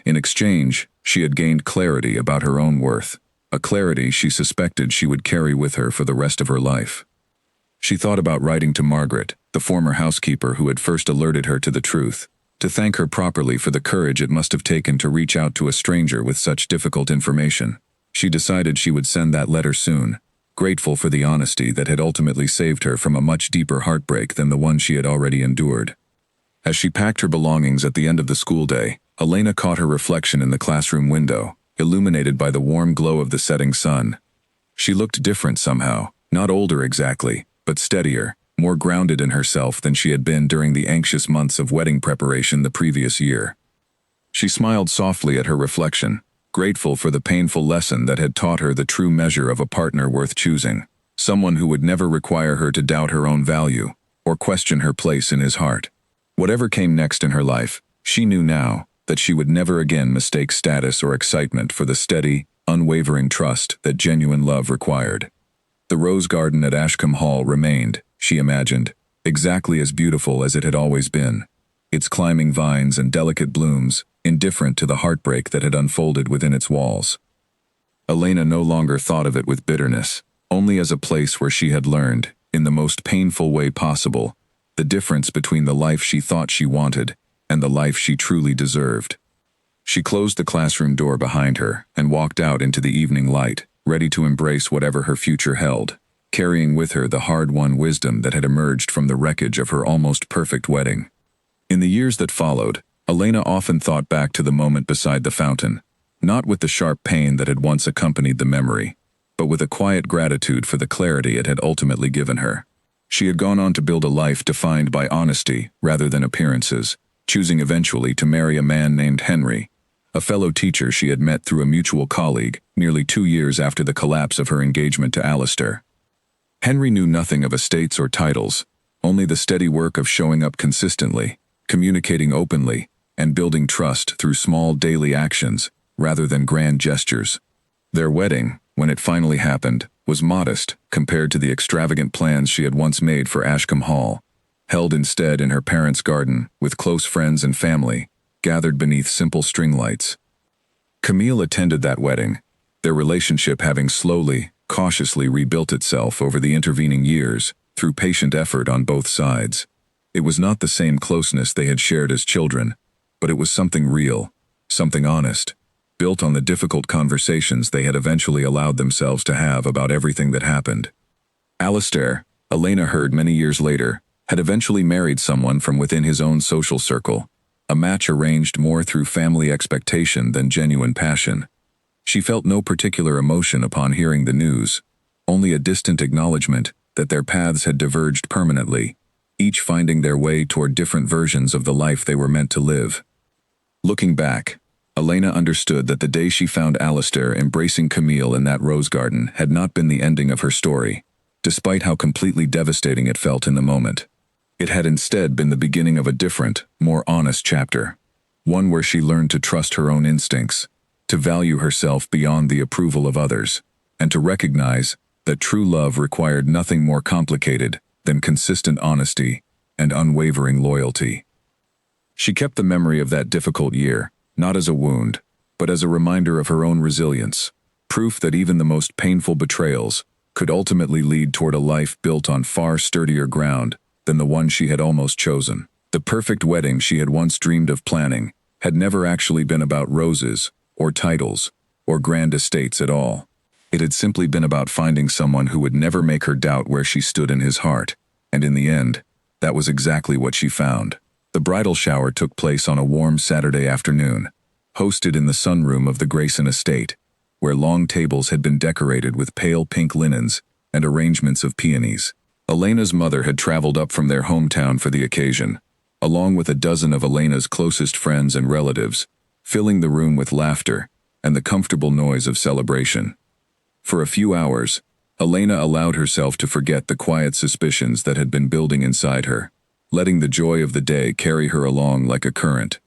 In exchange, she had gained clarity about her own worth, a clarity she suspected she would carry with her for the rest of her life. She thought about writing to Margaret, the former housekeeper who had first alerted her to the truth, to thank her properly for the courage it must have taken to reach out to a stranger with such difficult information. She decided she would send that letter soon, grateful for the honesty that had ultimately saved her from a much deeper heartbreak than the one she had already endured. As she packed her belongings at the end of the school day, Elena caught her reflection in the classroom window, illuminated by the warm glow of the setting sun. She looked different somehow, not older exactly, but steadier, more grounded in herself than she had been during the anxious months of wedding preparation the previous year. She smiled softly at her reflection, grateful for the painful lesson that had taught her the true measure of a partner worth choosing, someone who would never require her to doubt her own value or question her place in his heart. Whatever came next in her life, she knew now that she would never again mistake status or excitement for the steady, unwavering trust that genuine love required. The rose garden at Ashcombe Hall remained, she imagined, exactly as beautiful as it had always been, its climbing vines and delicate blooms indifferent to the heartbreak that had unfolded within its walls. Elena no longer thought of it with bitterness, only as a place where she had learned, in the most painful way possible, the difference between the life she thought she wanted and the life she truly deserved. She closed the classroom door behind her and walked out into the evening light, ready to embrace whatever her future held, carrying with her the hard-won wisdom that had emerged from the wreckage of her almost perfect wedding. In the years that followed, Elena often thought back to the moment beside the fountain, not with the sharp pain that had once accompanied the memory, but with a quiet gratitude for the clarity it had ultimately given her. She had gone on to build a life defined by honesty rather than appearances, choosing eventually to marry a man named Henry, a fellow teacher she had met through a mutual colleague nearly 2 years after the collapse of her engagement to Alistair. Henry knew nothing of estates or titles, only the steady work of showing up consistently, communicating openly, and building trust through small daily actions rather than grand gestures. Their wedding, when it finally happened, was modest compared to the extravagant plans she had once made for Ashcombe Hall, held instead in her parents' garden with close friends and family, gathered beneath simple string lights. Camille attended that wedding, their relationship having slowly, cautiously rebuilt itself over the intervening years through patient effort on both sides. It was not the same closeness they had shared as children, but it was something real, something honest, built on the difficult conversations they had eventually allowed themselves to have about everything that happened. Alistair, Elena heard many years later, had eventually married someone from within his own social circle, a match arranged more through family expectation than genuine passion. She felt no particular emotion upon hearing the news, only a distant acknowledgement that their paths had diverged permanently, each finding their way toward different versions of the life they were meant to live. Looking back, Elena understood that the day she found Alistair embracing Camille in that rose garden had not been the ending of her story, despite how completely devastating it felt in the moment. It had instead been the beginning of a different, more honest chapter, one where she learned to trust her own instincts, to value herself beyond the approval of others, and to recognize that true love required nothing more complicated than consistent honesty and unwavering loyalty. She kept the memory of that difficult year, not as a wound, but as a reminder of her own resilience, proof that even the most painful betrayals could ultimately lead toward a life built on far sturdier ground than the one she had almost chosen. The perfect wedding she had once dreamed of planning had never actually been about roses, or titles, or grand estates at all. It had simply been about finding someone who would never make her doubt where she stood in his heart, and in the end, that was exactly what she found. The bridal shower took place on a warm Saturday afternoon, hosted in the sunroom of the Grayson estate, where long tables had been decorated with pale pink linens and arrangements of peonies. Elena's mother had traveled up from their hometown for the occasion, along with a dozen of Elena's closest friends and relatives, filling the room with laughter and the comfortable noise of celebration. For a few hours, Elena allowed herself to forget the quiet suspicions that had been building inside her, letting the joy of the day carry her along like a current.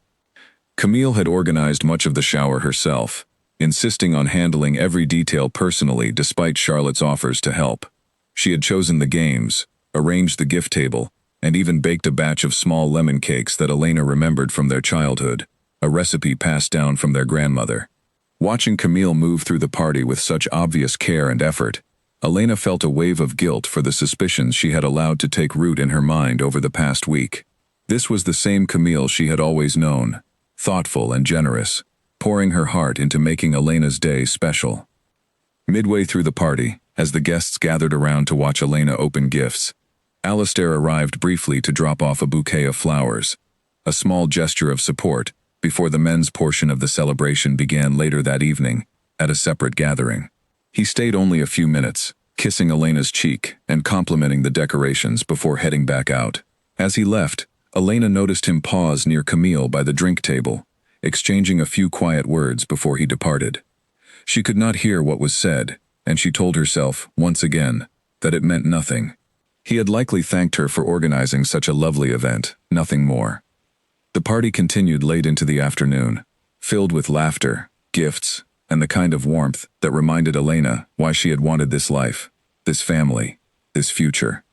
Camille had organized much of the shower herself, insisting on handling every detail personally despite Charlotte's offers to help. She had chosen the games, arranged the gift table, and even baked a batch of small lemon cakes that Elena remembered from their childhood, a recipe passed down from their grandmother. Watching Camille move through the party with such obvious care and effort, Elena felt a wave of guilt for the suspicions she had allowed to take root in her mind over the past week. This was the same Camille she had always known, thoughtful and generous, pouring her heart into making Elena's day special. Midway through the party, as the guests gathered around to watch Elena open gifts, Alistair arrived briefly to drop off a bouquet of flowers, a small gesture of support, before the men's portion of the celebration began later that evening, at a separate gathering. He stayed only a few minutes, kissing Elena's cheek and complimenting the decorations before heading back out. As he left, Elena noticed him pause near Camille by the drink table, exchanging a few quiet words before he departed. She could not hear what was said, and she told herself, once again, that it meant nothing. He had likely thanked her for organizing such a lovely event, nothing more. The party continued late into the afternoon, filled with laughter, gifts, and the kind of warmth that reminded Elena why she had wanted this life, this family, this future.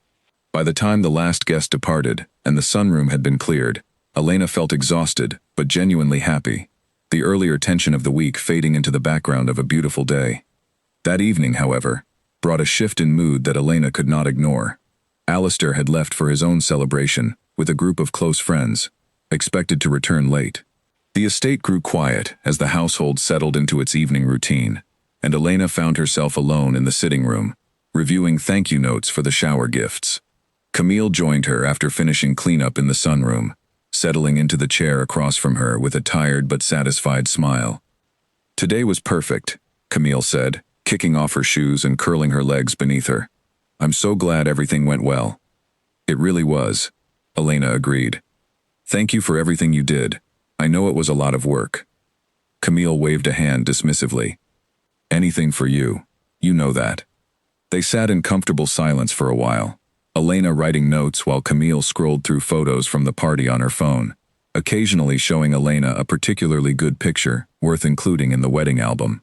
By the time the last guest departed and the sunroom had been cleared, Elena felt exhausted but genuinely happy, the earlier tension of the week fading into the background of a beautiful day. That evening, however, brought a shift in mood that Elena could not ignore. Alistair had left for his own celebration with a group of close friends, expected to return late. The estate grew quiet as the household settled into its evening routine, and Elena found herself alone in the sitting room, reviewing thank you notes for the shower gifts. Camille joined her after finishing cleanup in the sunroom, settling into the chair across from her with a tired but satisfied smile. "Today was perfect," Camille said, kicking off her shoes and curling her legs beneath her. "I'm so glad everything went well." "It really was," Elena agreed. "Thank you for everything you did. I know it was a lot of work." Camille waved a hand dismissively. "Anything for you. You know that." They sat in comfortable silence for a while, Elena writing notes while Camille scrolled through photos from the party on her phone, occasionally showing Elena a particularly good picture worth including in the wedding album.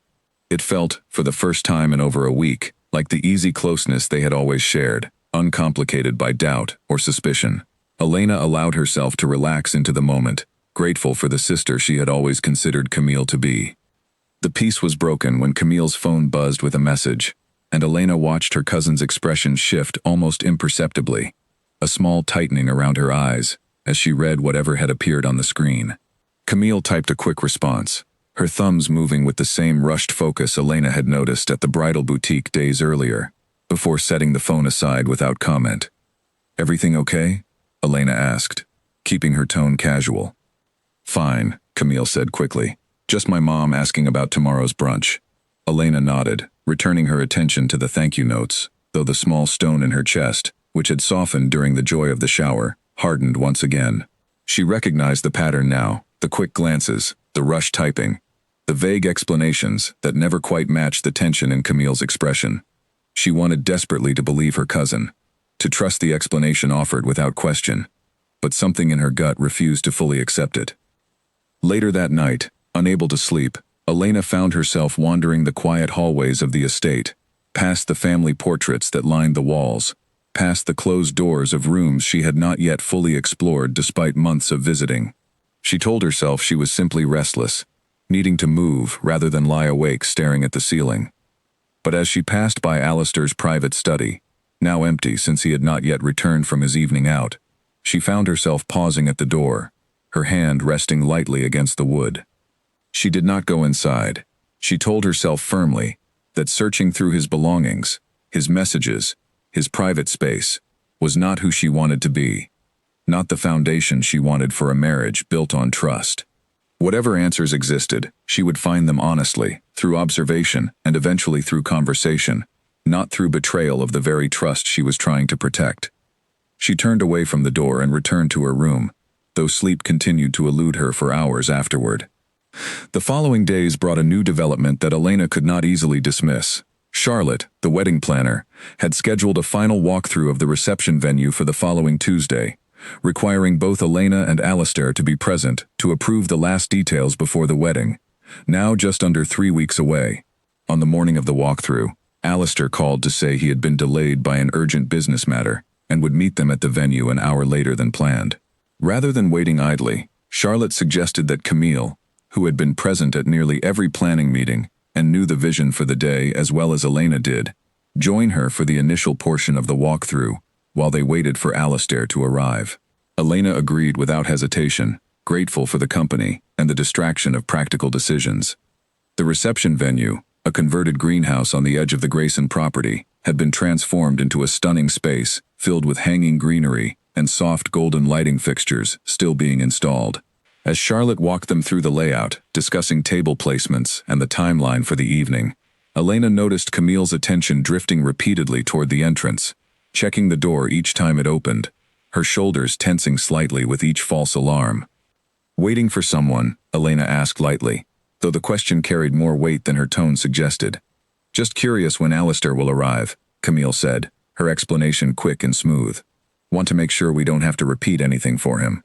It felt, for the first time in over a week, like the easy closeness they had always shared, uncomplicated by doubt or suspicion. Elena allowed herself to relax into the moment, grateful for the sister she had always considered Camille to be. The peace was broken when Camille's phone buzzed with a message, and Elena watched her cousin's expression shift almost imperceptibly, a small tightening around her eyes as she read whatever had appeared on the screen. Camille typed a quick response, her thumbs moving with the same rushed focus Elena had noticed at the bridal boutique days earlier, before setting the phone aside without comment. "Everything okay?" Elena asked, keeping her tone casual. "Fine," Camille said quickly. "Just my mom asking about tomorrow's brunch." Elena nodded, returning her attention to the thank you notes, though the small stone in her chest, which had softened during the joy of the shower, hardened once again. She recognized the pattern now, the quick glances, the rushed typing, the vague explanations that never quite matched the tension in Camille's expression. She wanted desperately to believe her cousin, to trust the explanation offered without question, but something in her gut refused to fully accept it. Later that night, unable to sleep, Elena found herself wandering the quiet hallways of the estate, past the family portraits that lined the walls, past the closed doors of rooms she had not yet fully explored despite months of visiting. She told herself she was simply restless, needing to move rather than lie awake staring at the ceiling. But as she passed by Alistair's private study, now empty since he had not yet returned from his evening out, she found herself pausing at the door, her hand resting lightly against the wood. She did not go inside. She told herself firmly that searching through his belongings, his messages, his private space, was not who she wanted to be, not the foundation she wanted for a marriage built on trust. Whatever answers existed, she would find them honestly, through observation and eventually through conversation, not through betrayal of the very trust she was trying to protect. She turned away from the door and returned to her room, though sleep continued to elude her for hours afterward. The following days brought a new development that Elena could not easily dismiss. Charlotte, the wedding planner, had scheduled a final walkthrough of the reception venue for the following Tuesday, requiring both Elena and Alistair to be present to approve the last details before the wedding, now just under 3 weeks away. On the morning of the walkthrough, Alistair called to say he had been delayed by an urgent business matter and would meet them at the venue an hour later than planned. Rather than waiting idly, Charlotte suggested that Camille, who had been present at nearly every planning meeting and knew the vision for the day as well as Elena did, join her for the initial portion of the walkthrough while they waited for Alistair to arrive. Elena agreed without hesitation, grateful for the company and the distraction of practical decisions. The reception venue, a converted greenhouse on the edge of the Grayson property, had been transformed into a stunning space filled with hanging greenery and soft golden lighting fixtures still being installed. As Charlotte walked them through the layout, discussing table placements and the timeline for the evening, Elena noticed Camille's attention drifting repeatedly toward the entrance, checking the door each time it opened, her shoulders tensing slightly with each false alarm. "Waiting for someone?" Elena asked lightly, though the question carried more weight than her tone suggested. "Just curious when Alistair will arrive," Camille said, her explanation quick and smooth. "Want to make sure we don't have to repeat anything for him."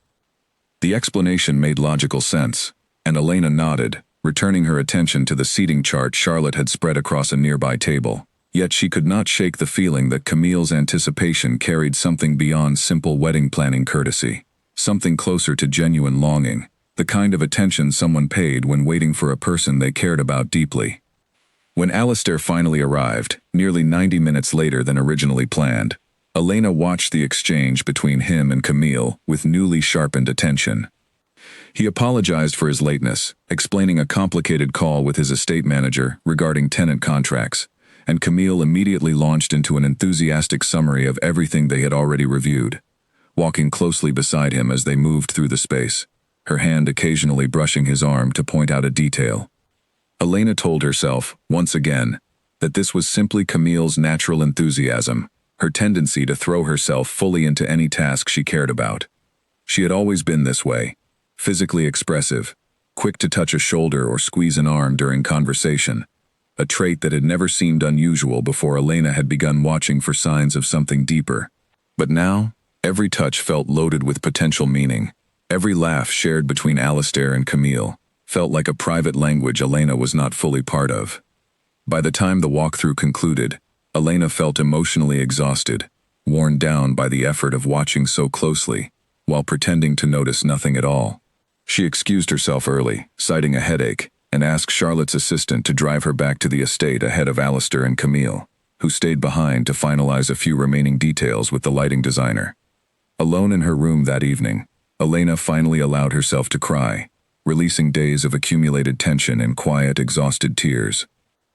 The explanation made logical sense, and Elena nodded, returning her attention to the seating chart Charlotte had spread across a nearby table. Yet she could not shake the feeling that Camille's anticipation carried something beyond simple wedding planning courtesy, something closer to genuine longing, the kind of attention someone paid when waiting for a person they cared about deeply. When Alistair finally arrived, nearly 90 minutes later than originally planned, Elena watched the exchange between him and Camille with newly sharpened attention. He apologized for his lateness, explaining a complicated call with his estate manager regarding tenant contracts, and Camille immediately launched into an enthusiastic summary of everything they had already reviewed, walking closely beside him as they moved through the space, her hand occasionally brushing his arm to point out a detail. Elena told herself, once again, that this was simply Camille's natural enthusiasm, her tendency to throw herself fully into any task she cared about. She had always been this way, physically expressive, quick to touch a shoulder or squeeze an arm during conversation, a trait that had never seemed unusual before Elena had begun watching for signs of something deeper. But now, every touch felt loaded with potential meaning. Every laugh shared between Alistair and Camille felt like a private language Elena was not fully part of. By the time the walkthrough concluded, Elena felt emotionally exhausted, worn down by the effort of watching so closely, while pretending to notice nothing at all. She excused herself early, citing a headache, and asked Charlotte's assistant to drive her back to the estate ahead of Alistair and Camille, who stayed behind to finalize a few remaining details with the lighting designer. Alone in her room that evening, Elena finally allowed herself to cry, releasing days of accumulated tension in quiet, exhausted tears.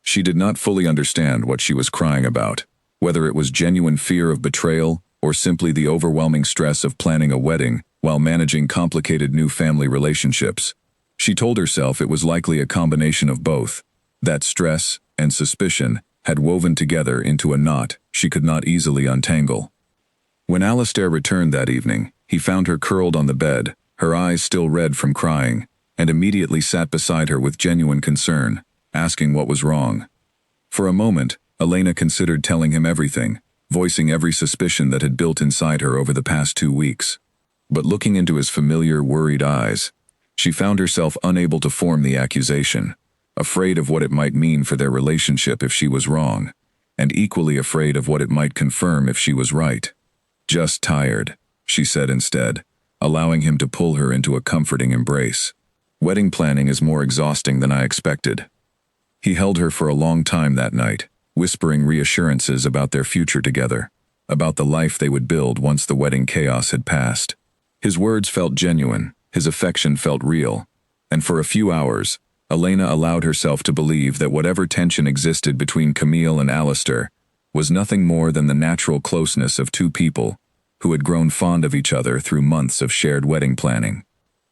She did not fully understand what she was crying about, whether it was genuine fear of betrayal or simply the overwhelming stress of planning a wedding while managing complicated new family relationships. She told herself it was likely a combination of both, that stress and suspicion had woven together into a knot she could not easily untangle. When Alistair returned that evening, he found her curled on the bed, her eyes still red from crying, and immediately sat beside her with genuine concern, asking what was wrong. For a moment, Elena considered telling him everything, voicing every suspicion that had built inside her over the past 2 weeks. But looking into his familiar, worried eyes, she found herself unable to form the accusation, afraid of what it might mean for their relationship if she was wrong, and equally afraid of what it might confirm if she was right. "Just tired," she said instead, allowing him to pull her into a comforting embrace. "Wedding planning is more exhausting than I expected." He held her for a long time that night, whispering reassurances about their future together, about the life they would build once the wedding chaos had passed. His words felt genuine, his affection felt real, and for a few hours, Elena allowed herself to believe that whatever tension existed between Camille and Alistair was nothing more than the natural closeness of two people who had grown fond of each other through months of shared wedding planning.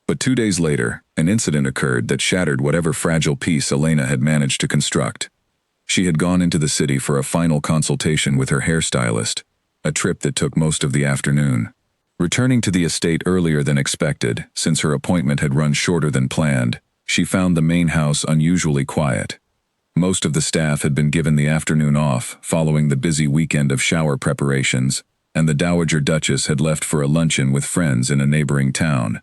But 2 days later, an incident occurred that shattered whatever fragile peace Elena had managed to construct. She had gone into the city for a final consultation with her hairstylist, a trip that took most of the afternoon. Returning to the estate earlier than expected, since her appointment had run shorter than planned, she found the main house unusually quiet. Most of the staff had been given the afternoon off following the busy weekend of shower preparations, and the Dowager Duchess had left for a luncheon with friends in a neighboring town.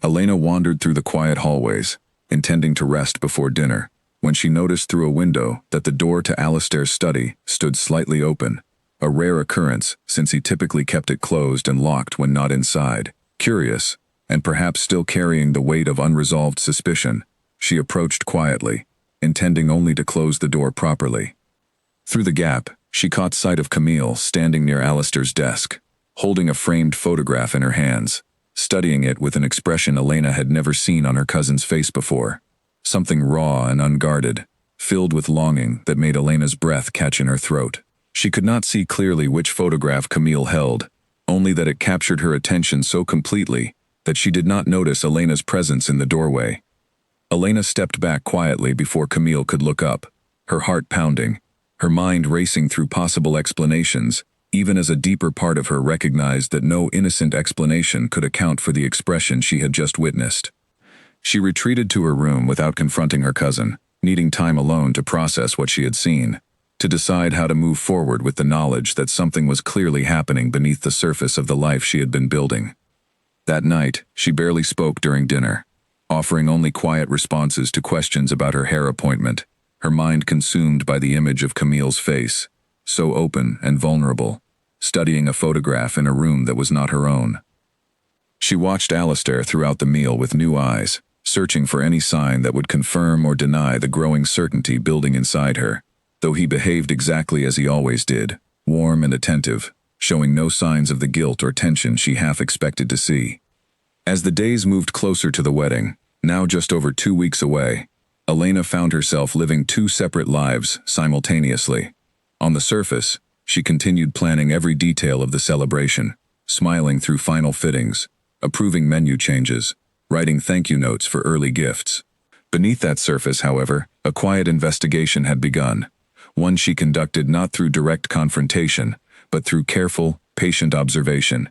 Elena wandered through the quiet hallways, intending to rest before dinner, when she noticed through a window that the door to Alistair's study stood slightly open, a rare occurrence since he typically kept it closed and locked when not inside. Curious, and perhaps still carrying the weight of unresolved suspicion, she approached quietly, intending only to close the door properly. Through the gap, she caught sight of Camille standing near Alistair's desk, holding a framed photograph in her hands, studying it with an expression Elena had never seen on her cousin's face before. Something raw and unguarded, filled with longing that made Elena's breath catch in her throat. She could not see clearly which photograph Camille held, only that it captured her attention so completely that she did not notice Elena's presence in the doorway. Elena stepped back quietly before Camille could look up, her heart pounding, her mind racing through possible explanations, even as a deeper part of her recognized that no innocent explanation could account for the expression she had just witnessed. She retreated to her room without confronting her cousin, needing time alone to process what she had seen, to decide how to move forward with the knowledge that something was clearly happening beneath the surface of the life she had been building. That night, she barely spoke during dinner, offering only quiet responses to questions about her hair appointment, her mind consumed by the image of Camille's face, so open and vulnerable, studying a photograph in a room that was not her own. She watched Alistair throughout the meal with new eyes, searching for any sign that would confirm or deny the growing certainty building inside her, though he behaved exactly as he always did, warm and attentive, showing no signs of the guilt or tension she half expected to see. As the days moved closer to the wedding, now just over 2 weeks away, Elena found herself living two separate lives simultaneously. On the surface, she continued planning every detail of the celebration, smiling through final fittings, approving menu changes, writing thank you notes for early gifts. Beneath that surface, however, a quiet investigation had begun, one she conducted not through direct confrontation, but through careful, patient observation,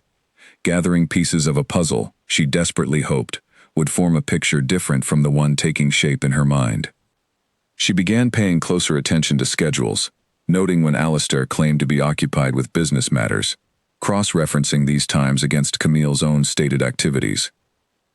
gathering pieces of a puzzle she desperately hoped would form a picture different from the one taking shape in her mind. She began paying closer attention to schedules, noting when Alistair claimed to be occupied with business matters, cross-referencing these times against Camille's own stated activities.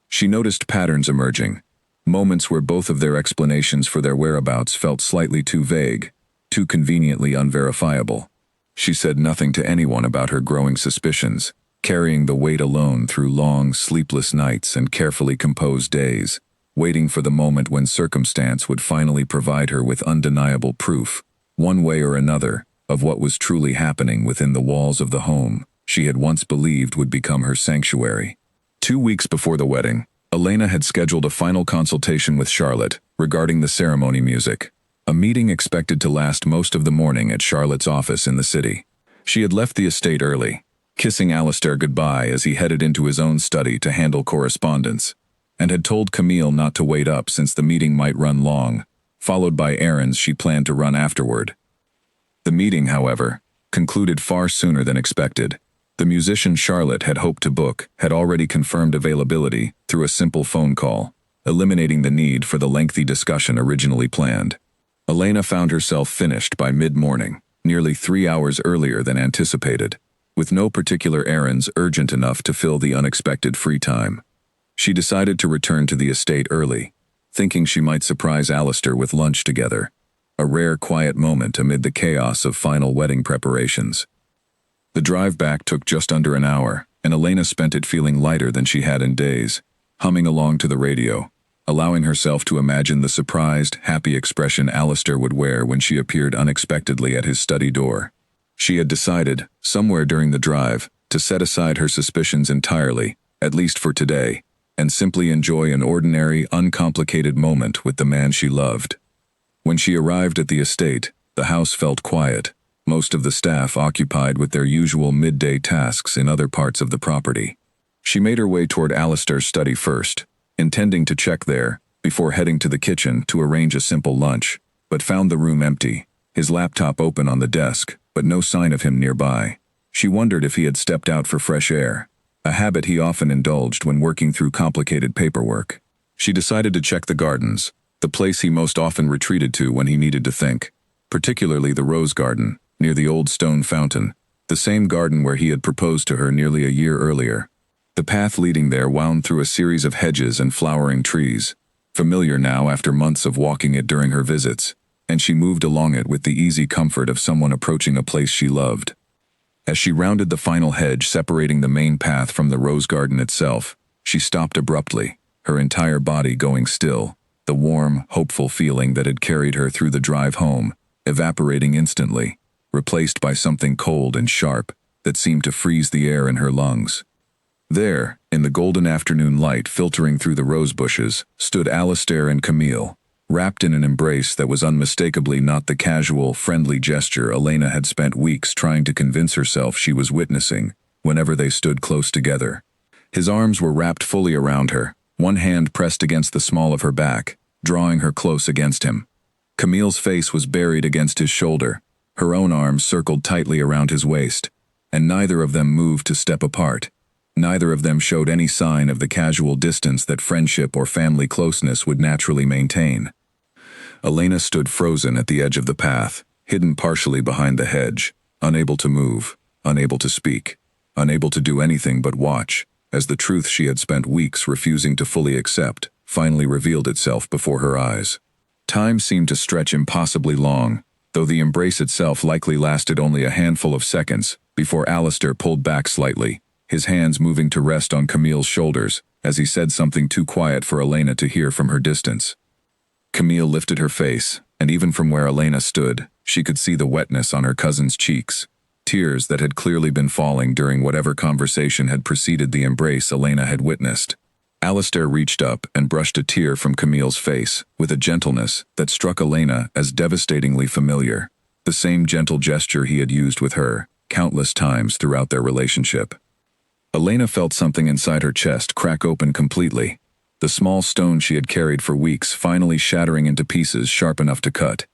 She noticed patterns emerging, moments where both of their explanations for their whereabouts felt slightly too vague, too conveniently unverifiable. She said nothing to anyone about her growing suspicions, carrying the weight alone through long, sleepless nights and carefully composed days, waiting for the moment when circumstance would finally provide her with undeniable proof, one way or another, of what was truly happening within the walls of the home she had once believed would become her sanctuary. 2 weeks before the wedding, Elena had scheduled a final consultation with Charlotte regarding the ceremony music, a meeting expected to last most of the morning at Charlotte's office in the city. She had left the estate early, kissing Alistair goodbye as he headed into his own study to handle correspondence, and had told Camille not to wait up since the meeting might run long, followed by errands she planned to run afterward. The meeting, however, concluded far sooner than expected. The musician Charlotte had hoped to book had already confirmed availability through a simple phone call, eliminating the need for the lengthy discussion originally planned. Elena found herself finished by mid-morning, nearly 3 hours earlier than anticipated, with no particular errands urgent enough to fill the unexpected free time. She decided to return to the estate early, thinking she might surprise Alistair with lunch together, a rare quiet moment amid the chaos of final wedding preparations. The drive back took just under an hour, and Elena spent it feeling lighter than she had in days, humming along to the radio, allowing herself to imagine the surprised, happy expression Alistair would wear when she appeared unexpectedly at his study door. She had decided, somewhere during the drive, to set aside her suspicions entirely, at least for today, and simply enjoy an ordinary, uncomplicated moment with the man she loved. When she arrived at the estate, the house felt quiet, most of the staff occupied with their usual midday tasks in other parts of the property. She made her way toward Alistair's study first, intending to check there, before heading to the kitchen to arrange a simple lunch, but found the room empty, his laptop open on the desk, but no sign of him nearby. She wondered if he had stepped out for fresh air, a habit he often indulged when working through complicated paperwork. She decided to check the gardens, the place he most often retreated to when he needed to think, particularly the rose garden, near the old stone fountain, the same garden where he had proposed to her nearly a year earlier. The path leading there wound through a series of hedges and flowering trees, familiar now after months of walking it during her visits, and she moved along it with the easy comfort of someone approaching a place she loved. As she rounded the final hedge separating the main path from the rose garden itself, she stopped abruptly, her entire body going still, the warm, hopeful feeling that had carried her through the drive home, evaporating instantly, replaced by something cold and sharp that seemed to freeze the air in her lungs. There, in the golden afternoon light filtering through the rose bushes, stood Alistair and Camille, wrapped in an embrace that was unmistakably not the casual, friendly gesture Elena had spent weeks trying to convince herself she was witnessing whenever they stood close together. His arms were wrapped fully around her, one hand pressed against the small of her back, drawing her close against him. Camille's face was buried against his shoulder, her own arms circled tightly around his waist, and neither of them moved to step apart. Neither of them showed any sign of the casual distance that friendship or family closeness would naturally maintain. Elena stood frozen at the edge of the path, hidden partially behind the hedge, unable to move, unable to speak, unable to do anything but watch, as the truth she had spent weeks refusing to fully accept finally revealed itself before her eyes. Time seemed to stretch impossibly long, though the embrace itself likely lasted only a handful of seconds before Alistair pulled back slightly, his hands moving to rest on Camille's shoulders as he said something too quiet for Elena to hear from her distance. Camille lifted her face, and even from where Elena stood, she could see the wetness on her cousin's cheeks, tears that had clearly been falling during whatever conversation had preceded the embrace Elena had witnessed. Alistair reached up and brushed a tear from Camille's face with a gentleness that struck Elena as devastatingly familiar, the same gentle gesture he had used with her countless times throughout their relationship. Elena felt something inside her chest crack open completely, the small stone she had carried for weeks finally shattering into pieces sharp enough to cut.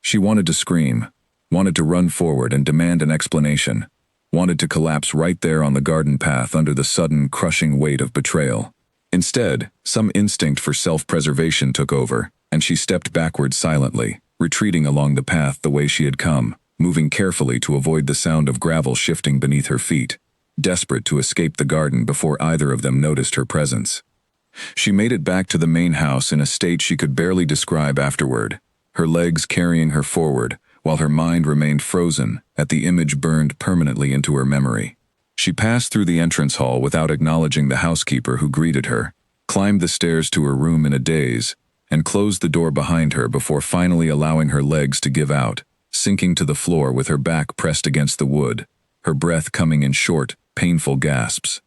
She wanted to scream, wanted to run forward and demand an explanation, wanted to collapse right there on the garden path under the sudden, crushing weight of betrayal. Instead, some instinct for self-preservation took over, and she stepped backward silently, retreating along the path the way she had come, moving carefully to avoid the sound of gravel shifting beneath her feet, desperate to escape the garden before either of them noticed her presence. She made it back to the main house in a state she could barely describe afterward, her legs carrying her forward, while her mind remained frozen at the image burned permanently into her memory. She passed through the entrance hall without acknowledging the housekeeper who greeted her, climbed the stairs to her room in a daze, and closed the door behind her before finally allowing her legs to give out, sinking to the floor with her back pressed against the wood, her breath coming in short, painful gasps.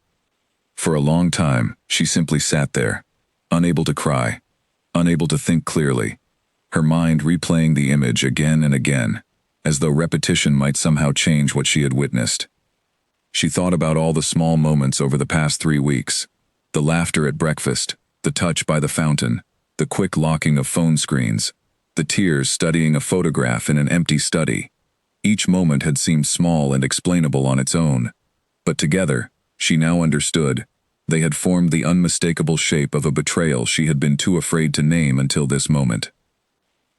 For a long time, she simply sat there, unable to cry, unable to think clearly, her mind replaying the image again and again, as though repetition might somehow change what she had witnessed. She thought about all the small moments over the past 3 weeks, the laughter at breakfast, the touch by the fountain, the quick locking of phone screens, the tears studying a photograph in an empty study. Each moment had seemed small and explainable on its own, but together, she now understood, they had formed the unmistakable shape of a betrayal she had been too afraid to name until this moment.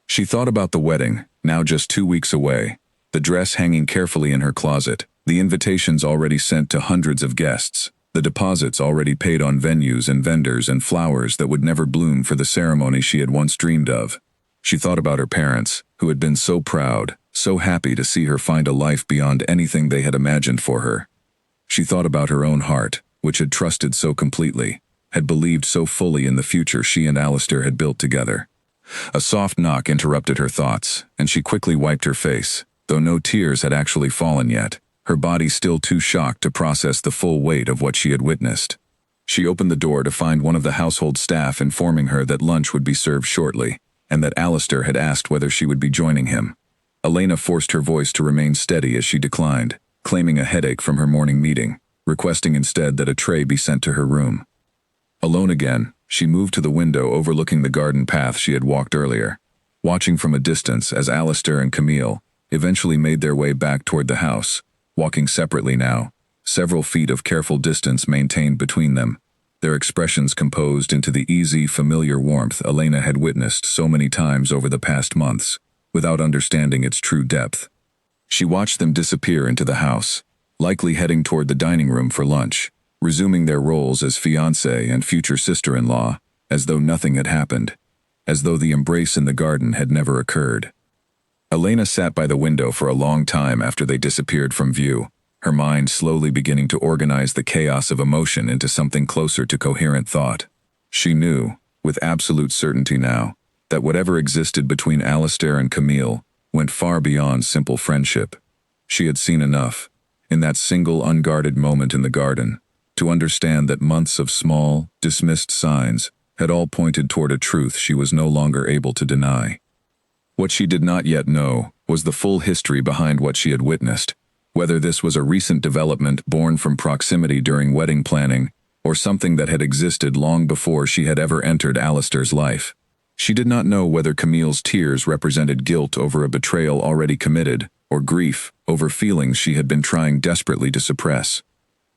She thought about the wedding, now just 2 weeks away, the dress hanging carefully in her closet, the invitations already sent to hundreds of guests, the deposits already paid on venues and vendors and flowers that would never bloom for the ceremony she had once dreamed of. She thought about her parents, who had been so proud, so happy to see her find a life beyond anything they had imagined for her. She thought about her own heart, which had trusted so completely, had believed so fully in the future she and Alistair had built together. A soft knock interrupted her thoughts, and she quickly wiped her face, though no tears had actually fallen yet, her body still too shocked to process the full weight of what she had witnessed. She opened the door to find one of the household staff informing her that lunch would be served shortly, and that Alistair had asked whether she would be joining him. Elena forced her voice to remain steady as she declined, claiming a headache from her morning meeting, requesting instead that a tray be sent to her room. Alone again, she moved to the window overlooking the garden path she had walked earlier, watching from a distance as Alistair and Camille eventually made their way back toward the house, walking separately now, several feet of careful distance maintained between them, their expressions composed into the easy, familiar warmth Elena had witnessed so many times over the past months, without understanding its true depth. She watched them disappear into the house, likely heading toward the dining room for lunch, resuming their roles as fiancé and future sister-in-law, as though nothing had happened, as though the embrace in the garden had never occurred. Elena sat by the window for a long time after they disappeared from view, her mind slowly beginning to organize the chaos of emotion into something closer to coherent thought. She knew, with absolute certainty now, that whatever existed between Alistair and Camille went far beyond simple friendship. She had seen enough, in that single unguarded moment in the garden, to understand that months of small, dismissed signs had all pointed toward a truth she was no longer able to deny. What she did not yet know was the full history behind what she had witnessed, whether this was a recent development born from proximity during wedding planning, or something that had existed long before she had ever entered Alistair's life. She did not know whether Camille's tears represented guilt over a betrayal already committed, or grief over feelings she had been trying desperately to suppress.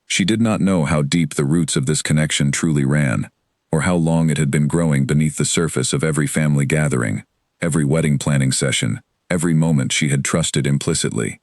She did not know how deep the roots of this connection truly ran, or how long it had been growing beneath the surface of every family gathering, every wedding planning session, every moment she had trusted implicitly.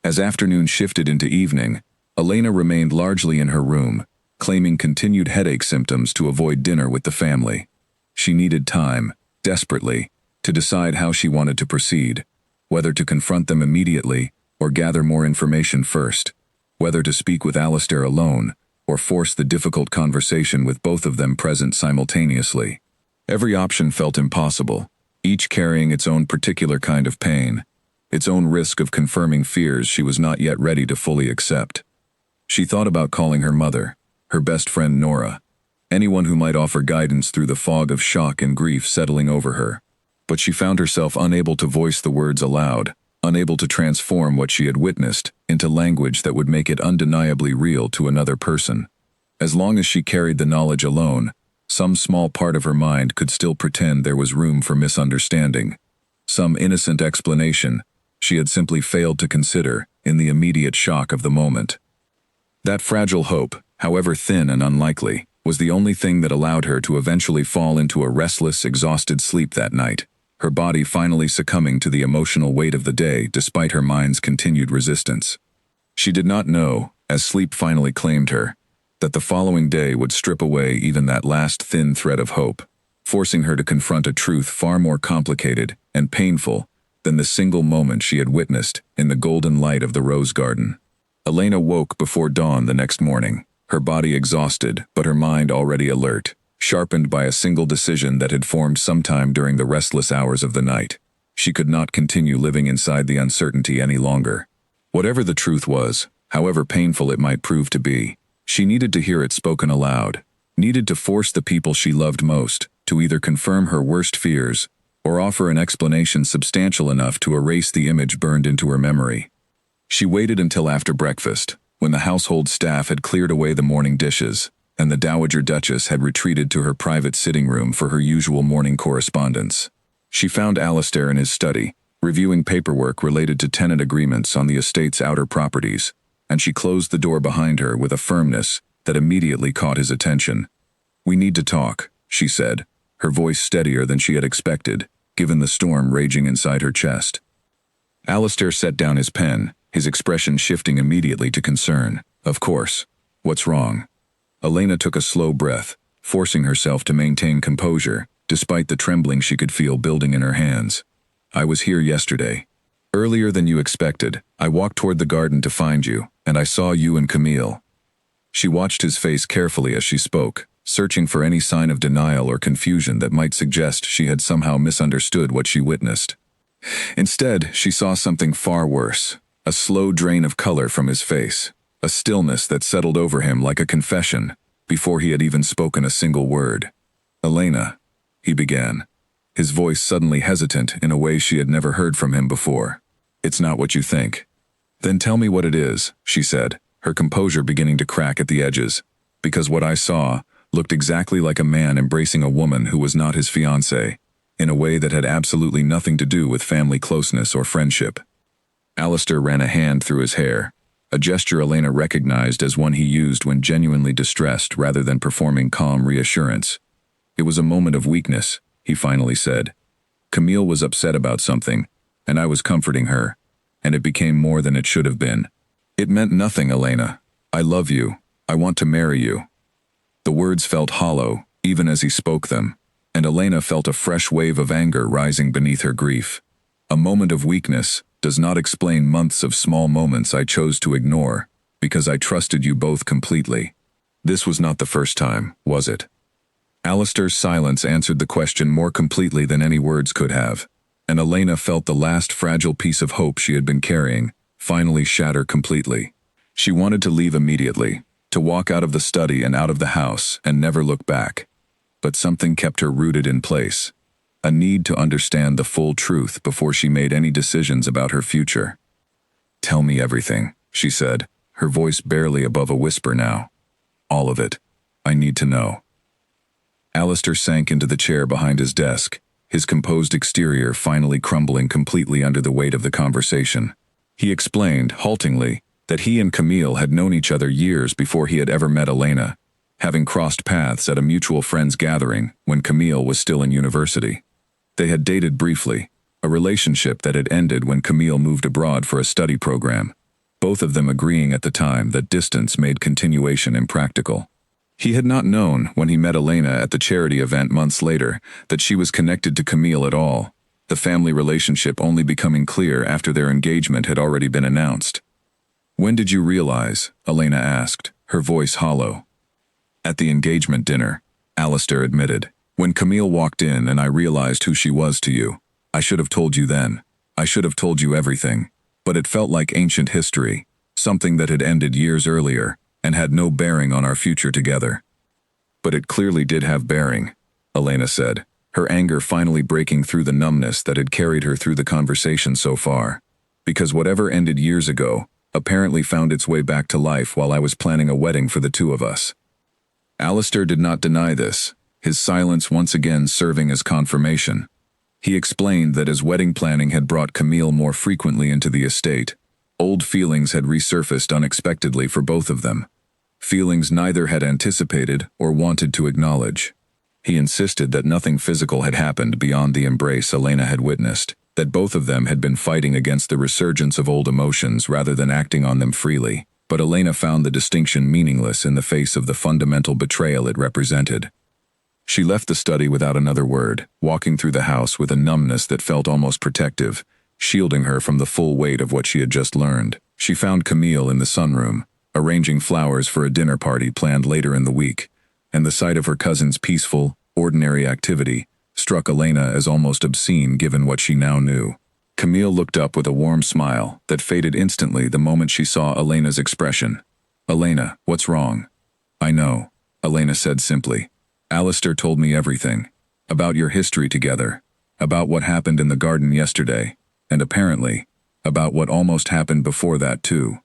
As afternoon shifted into evening, Elena remained largely in her room, claiming continued headache symptoms to avoid dinner with the family. She needed time, desperately, to decide how she wanted to proceed, whether to confront them immediately or gather more information first, whether to speak with Alistair alone or force the difficult conversation with both of them present simultaneously. Every option felt impossible, each carrying its own particular kind of pain, its own risk of confirming fears she was not yet ready to fully accept. She thought about calling her mother, her best friend Nora, anyone who might offer guidance through the fog of shock and grief settling over her, but she found herself unable to voice the words aloud, unable to transform what she had witnessed into language that would make it undeniably real to another person. As long as she carried the knowledge alone, some small part of her mind could still pretend there was room for misunderstanding, some innocent explanation she had simply failed to consider in the immediate shock of the moment. That fragile hope, however thin and unlikely, was the only thing that allowed her to eventually fall into a restless, exhausted sleep that night, her body finally succumbing to the emotional weight of the day despite her mind's continued resistance. She did not know, as sleep finally claimed her, that the following day would strip away even that last thin thread of hope, forcing her to confront a truth far more complicated and painful than the single moment she had witnessed in the golden light of the rose garden. Elena woke before dawn the next morning, her body exhausted but her mind already alert, sharpened by a single decision that had formed sometime during the restless hours of the night. She could not continue living inside the uncertainty any longer. Whatever the truth was, however painful it might prove to be, she needed to hear it spoken aloud, needed to force the people she loved most to either confirm her worst fears or offer an explanation substantial enough to erase the image burned into her memory. She waited until after breakfast, when the household staff had cleared away the morning dishes, and the Dowager Duchess had retreated to her private sitting room for her usual morning correspondence. She found Alistair in his study, reviewing paperwork related to tenant agreements on the estate's outer properties, and she closed the door behind her with a firmness that immediately caught his attention. "We need to talk," she said, her voice steadier than she had expected, given the storm raging inside her chest. Alistair set down his pen, his expression shifting immediately to concern. "Of course. What's wrong?" Elena took a slow breath, forcing herself to maintain composure, despite the trembling she could feel building in her hands. "I was here yesterday. Earlier than you expected, I walked toward the garden to find you, and I saw you and Camille." She watched his face carefully as she spoke, searching for any sign of denial or confusion that might suggest she had somehow misunderstood what she witnessed. Instead, she saw something far worse, a slow drain of color from his face, a stillness that settled over him like a confession before he had even spoken a single word. "Elena," he began, his voice suddenly hesitant in a way she had never heard from him before. "It's not what you think." "Then tell me what it is," she said, her composure beginning to crack at the edges, "because what I saw looked exactly like a man embracing a woman who was not his fiancée, in a way that had absolutely nothing to do with family closeness or friendship." Alistair ran a hand through his hair, a gesture Elena recognized as one he used when genuinely distressed rather than performing calm reassurance. It was a moment of weakness, he finally said. Camille was upset about something, and I was comforting her, and it became more than it should have been. It meant nothing, Elena. I love you. I want to marry you. The words felt hollow, even as he spoke them, and Elena felt a fresh wave of anger rising beneath her grief. A moment of weakness does not explain months of small moments I chose to ignore, because I trusted you both completely. This was not the first time, was it? Alistair's silence answered the question more completely than any words could have, and Elena felt the last fragile piece of hope she had been carrying finally shatter completely. She wanted to leave immediately, to walk out of the study and out of the house and never look back. But something kept her rooted in place, a need to understand the full truth before she made any decisions about her future. "Tell me everything," she said, her voice barely above a whisper now. "All of it. I need to know." Alistair sank into the chair behind his desk, his composed exterior finally crumbling completely under the weight of the conversation. He explained, haltingly, that he and Camille had known each other years before he had ever met Elena, having crossed paths at a mutual friends gathering when Camille was still in university. They had dated briefly, a relationship that had ended when Camille moved abroad for a study program, both of them agreeing at the time that distance made continuation impractical. He had not known, when he met Elena at the charity event months later, that she was connected to Camille at all, the family relationship only becoming clear after their engagement had already been announced. "When did you realize?" Elena asked, her voice hollow. "At the engagement dinner," Alistair admitted. "When Camille walked in and I realized who she was to you. I should have told you then. I should have told you everything. But it felt like ancient history, something that had ended years earlier, and had no bearing on our future together." "But it clearly did have bearing," Elena said, her anger finally breaking through the numbness that had carried her through the conversation so far. "Because whatever ended years ago apparently found its way back to life while I was planning a wedding for the two of us." Alistair did not deny this, his silence once again serving as confirmation. He explained that as wedding planning had brought Camille more frequently into the estate, old feelings had resurfaced unexpectedly for both of them, feelings neither had anticipated or wanted to acknowledge. He insisted that nothing physical had happened beyond the embrace Elena had witnessed, that both of them had been fighting against the resurgence of old emotions rather than acting on them freely, but Elena found the distinction meaningless in the face of the fundamental betrayal it represented. She left the study without another word, walking through the house with a numbness that felt almost protective, shielding her from the full weight of what she had just learned. She found Camille in the sunroom, arranging flowers for a dinner party planned later in the week, and the sight of her cousin's peaceful, ordinary activity struck Elena as almost obscene given what she now knew. Camille looked up with a warm smile that faded instantly the moment she saw Elena's expression. "Elena, what's wrong?" "I know," Elena said simply. "Alistair told me everything. About your history together, about what happened in the garden yesterday, and apparently, about what almost happened before that too."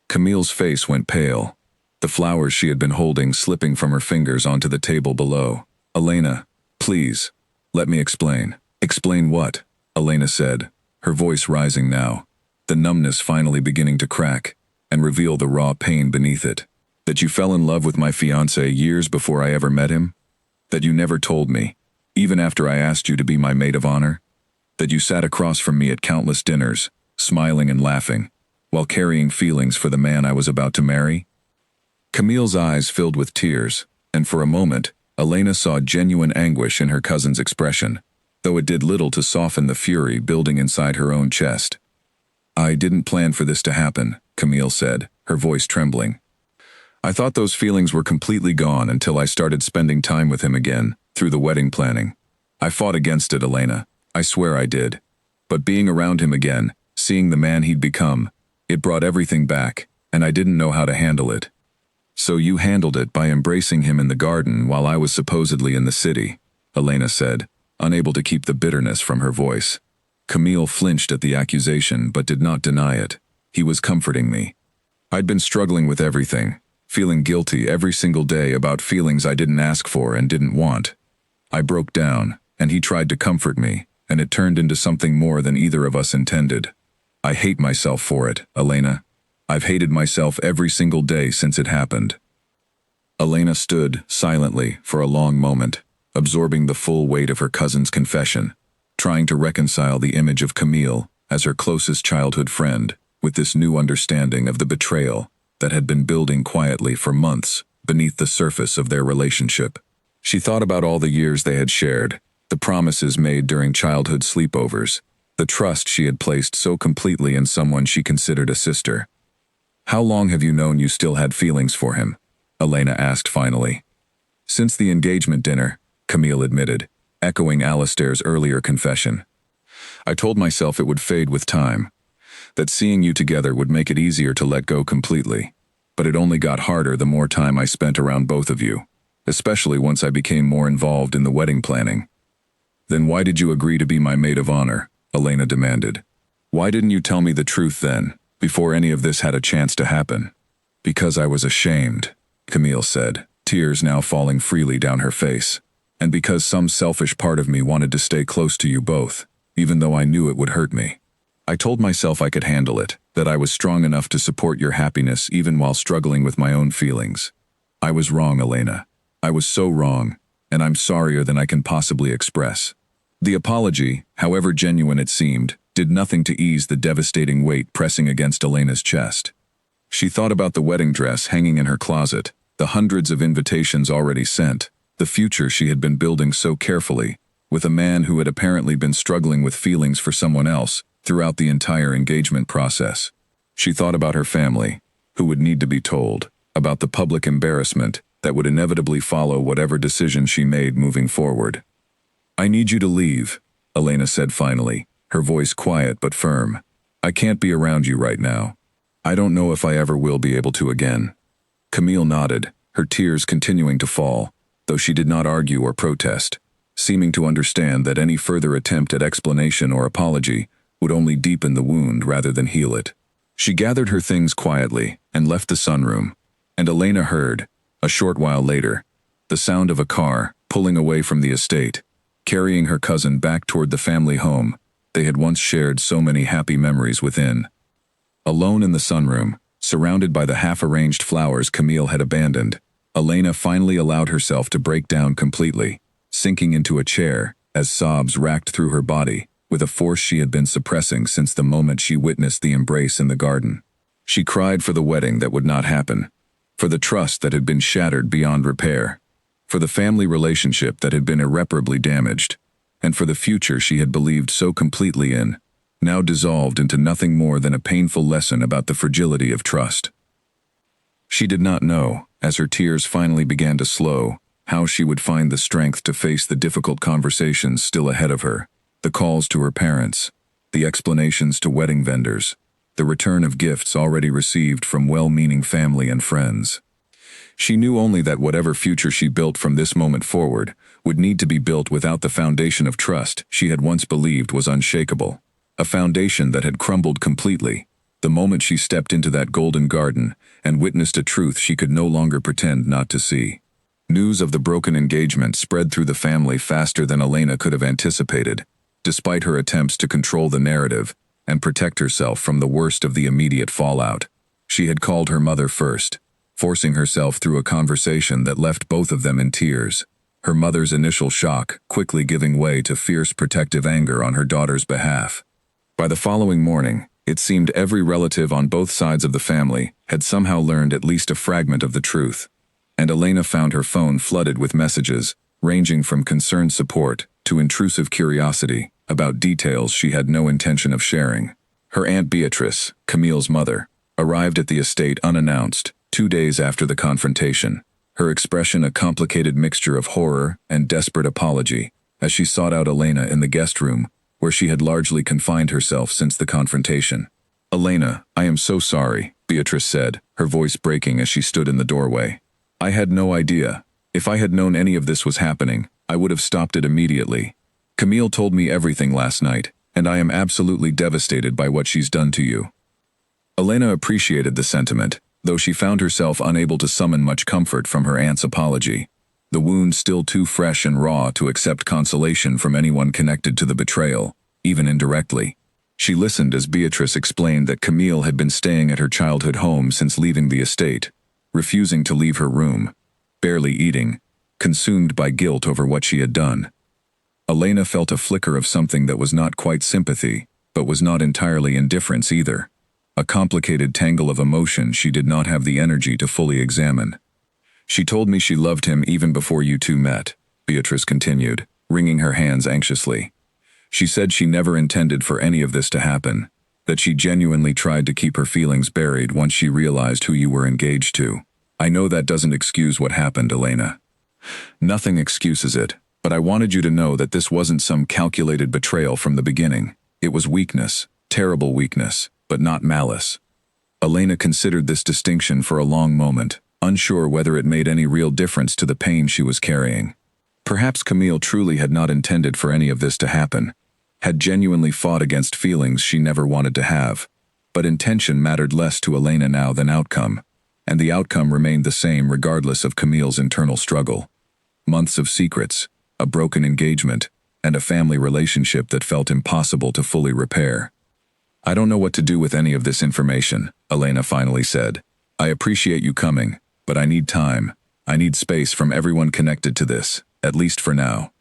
Camille's face went pale, the flowers she had been holding slipping from her fingers onto the table below. "Elena, please, let me explain." "Explain what?" Elena said, her voice rising now, the numbness finally beginning to crack and reveal the raw pain beneath it. "That you fell in love with my fiancé years before I ever met him? That you never told me, even after I asked you to be my maid of honor? That you sat across from me at countless dinners, smiling and laughing, while carrying feelings for the man I was about to marry?" Camille's eyes filled with tears, and for a moment, Elena saw genuine anguish in her cousin's expression, though it did little to soften the fury building inside her own chest. "I didn't plan for this to happen," Camille said, her voice trembling. "I thought those feelings were completely gone until I started spending time with him again, through the wedding planning. I fought against it, Elena. I swear I did. But being around him again, seeing the man he'd become, it brought everything back, and I didn't know how to handle it." "So you handled it by embracing him in the garden while I was supposedly in the city," Elena said, unable to keep the bitterness from her voice. Camille flinched at the accusation but did not deny it. "He was comforting me. I'd been struggling with everything, feeling guilty every single day about feelings I didn't ask for and didn't want. I broke down, and he tried to comfort me, and it turned into something more than either of us intended. I hate myself for it, Elena. I've hated myself every single day since it happened." Elena stood, silently, for a long moment, absorbing the full weight of her cousin's confession, trying to reconcile the image of Camille as her closest childhood friend with this new understanding of the betrayal that had been building quietly for months beneath the surface of their relationship. She thought about all the years they had shared, the promises made during childhood sleepovers, the trust she had placed so completely in someone she considered a sister. "How long have you known you still had feelings for him?" Elena asked finally. "Since the engagement dinner," Camille admitted, echoing Alistair's earlier confession. "I told myself it would fade with time, that seeing you together would make it easier to let go completely. But it only got harder the more time I spent around both of you, especially once I became more involved in the wedding planning." "Then why did you agree to be my maid of honor?" Elena demanded. "Why didn't you tell me the truth then, before any of this had a chance to happen?" "Because I was ashamed," Camille said, tears now falling freely down her face. "And because some selfish part of me wanted to stay close to you both, even though I knew it would hurt me. I told myself I could handle it, that I was strong enough to support your happiness even while struggling with my own feelings. I was wrong, Elena. I was so wrong, and I'm sorrier than I can possibly express." The apology, however genuine it seemed, did nothing to ease the devastating weight pressing against Elena's chest. She thought about the wedding dress hanging in her closet, the hundreds of invitations already sent, the future she had been building so carefully, with a man who had apparently been struggling with feelings for someone else throughout the entire engagement process. She thought about her family, who would need to be told, about the public embarrassment that would inevitably follow whatever decision she made moving forward. "I need you to leave," Elena said finally, her voice quiet but firm. "I can't be around you right now. I don't know if I ever will be able to again." Camille nodded, her tears continuing to fall, though she did not argue or protest, seeming to understand that any further attempt at explanation or apology would only deepen the wound rather than heal it. She gathered her things quietly and left the sunroom, and Elena heard, a short while later, the sound of a car pulling away from the estate, carrying her cousin back toward the family home they had once shared so many happy memories within. Alone in the sunroom, surrounded by the half-arranged flowers Camille had abandoned, Elena finally allowed herself to break down completely, sinking into a chair as sobs racked through her body with a force she had been suppressing since the moment she witnessed the embrace in the garden. She cried for the wedding that would not happen, for the trust that had been shattered beyond repair, for the family relationship that had been irreparably damaged, and for the future she had believed so completely in, now dissolved into nothing more than a painful lesson about the fragility of trust. She did not know, as her tears finally began to slow, how she would find the strength to face the difficult conversations still ahead of her, the calls to her parents, the explanations to wedding vendors, the return of gifts already received from well-meaning family and friends. She knew only that whatever future she built from this moment forward would need to be built without the foundation of trust she had once believed was unshakable, a foundation that had crumbled completely the moment she stepped into that golden garden and witnessed a truth she could no longer pretend not to see. News of the broken engagement spread through the family faster than Elena could have anticipated, despite her attempts to control the narrative and protect herself from the worst of the immediate fallout. She had called her mother first, forcing herself through a conversation that left both of them in tears, her mother's initial shock quickly giving way to fierce protective anger on her daughter's behalf. By the following morning, it seemed every relative on both sides of the family had somehow learned at least a fragment of the truth, and Elena found her phone flooded with messages, ranging from concerned support to intrusive curiosity about details she had no intention of sharing. Her Aunt Beatrice, Camille's mother, arrived at the estate unannounced, 2 days after the confrontation, her expression a complicated mixture of horror and desperate apology as she sought out Elena in the guest room, where she had largely confined herself since the confrontation. "Elena, I am so sorry," Beatrice said, her voice breaking as she stood in the doorway. "I had no idea. If I had known any of this was happening, I would have stopped it immediately. Camille told me everything last night, and I am absolutely devastated by what she's done to you." Elena appreciated the sentiment, though she found herself unable to summon much comfort from her aunt's apology, the wound still too fresh and raw to accept consolation from anyone connected to the betrayal, even indirectly. She listened as Beatrice explained that Camille had been staying at her childhood home since leaving the estate, refusing to leave her room, barely eating, consumed by guilt over what she had done. Elena felt a flicker of something that was not quite sympathy, but was not entirely indifference either. A complicated tangle of emotion she did not have the energy to fully examine. She told me she loved him even before you two met, Beatrice continued, wringing her hands anxiously. She said she never intended for any of this to happen, that she genuinely tried to keep her feelings buried once she realized who you were engaged to. I know that doesn't excuse what happened, Elena. Nothing excuses it, but I wanted you to know that this wasn't some calculated betrayal from the beginning. It was weakness, terrible weakness, but not malice. Elena considered this distinction for a long moment, unsure whether it made any real difference to the pain she was carrying. Perhaps Camille truly had not intended for any of this to happen, had genuinely fought against feelings she never wanted to have, but intention mattered less to Elena now than outcome, and the outcome remained the same regardless of Camille's internal struggle. Months of secrets, a broken engagement, and a family relationship that felt impossible to fully repair. I don't know what to do with any of this information, Elena finally said. I appreciate you coming, but I need time. I need space from everyone connected to this, at least for now.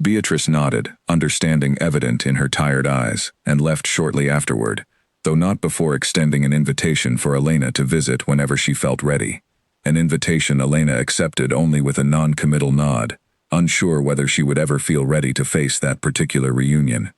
Beatrice nodded, understanding evident in her tired eyes, and left shortly afterward, though not before extending an invitation for Elena to visit whenever she felt ready. An invitation Elena accepted only with a non-committal nod, unsure whether she would ever feel ready to face that particular reunion.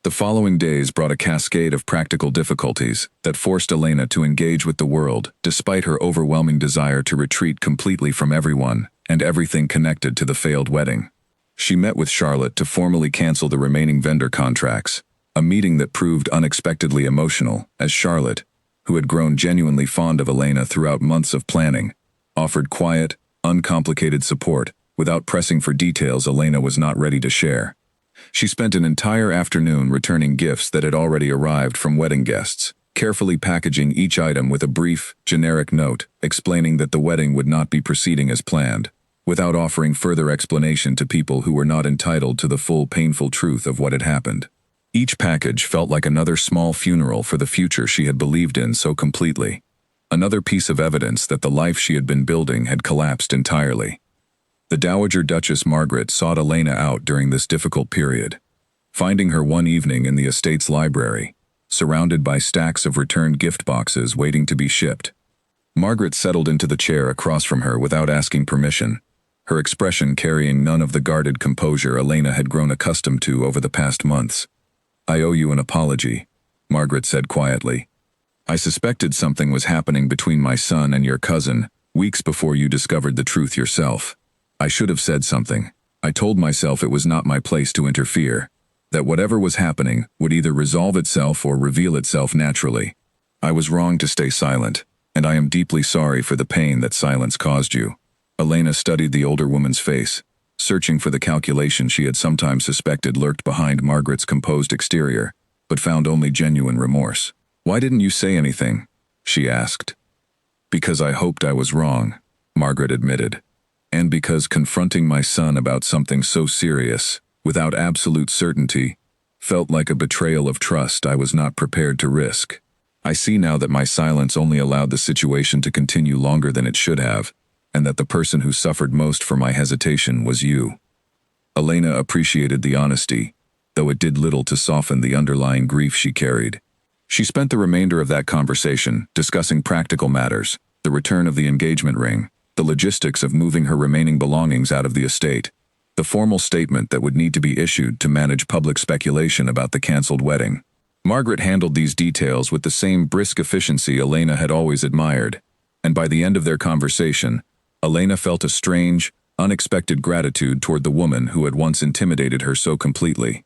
The following days brought a cascade of practical difficulties that forced Elena to engage with the world despite her overwhelming desire to retreat completely from everyone and everything connected to the failed wedding. She met with Charlotte to formally cancel the remaining vendor contracts, a meeting that proved unexpectedly emotional as Charlotte, who had grown genuinely fond of Elena throughout months of planning, offered quiet, uncomplicated support without pressing for details Elena was not ready to share. She spent an entire afternoon returning gifts that had already arrived from wedding guests, carefully packaging each item with a brief, generic note explaining that the wedding would not be proceeding as planned, without offering further explanation to people who were not entitled to the full painful truth of what had happened. Each package felt like another small funeral for the future she had believed in so completely, another piece of evidence that the life she had been building had collapsed entirely. The Dowager Duchess Margaret sought Elena out during this difficult period, finding her one evening in the estate's library, surrounded by stacks of returned gift boxes waiting to be shipped. Margaret settled into the chair across from her without asking permission, her expression carrying none of the guarded composure Elena had grown accustomed to over the past months. I owe you an apology, Margaret said quietly. I suspected something was happening between my son and your cousin, weeks before you discovered the truth yourself. I should have said something. I told myself it was not my place to interfere, that whatever was happening would either resolve itself or reveal itself naturally. I was wrong to stay silent, and I am deeply sorry for the pain that silence caused you. Elena studied the older woman's face, searching for the calculation she had sometimes suspected lurked behind Margaret's composed exterior, but found only genuine remorse. Why didn't you say anything? She asked. Because I hoped I was wrong, Margaret admitted. And because confronting my son about something so serious, without absolute certainty, felt like a betrayal of trust I was not prepared to risk. I see now that my silence only allowed the situation to continue longer than it should have, and that the person who suffered most for my hesitation was you. Elena appreciated the honesty, though it did little to soften the underlying grief she carried. She spent the remainder of that conversation discussing practical matters, the return of the engagement ring, the logistics of moving her remaining belongings out of the estate, the formal statement that would need to be issued to manage public speculation about the cancelled wedding. Margaret handled these details with the same brisk efficiency Elena had always admired, and by the end of their conversation, Elena felt a strange, unexpected gratitude toward the woman who had once intimidated her so completely.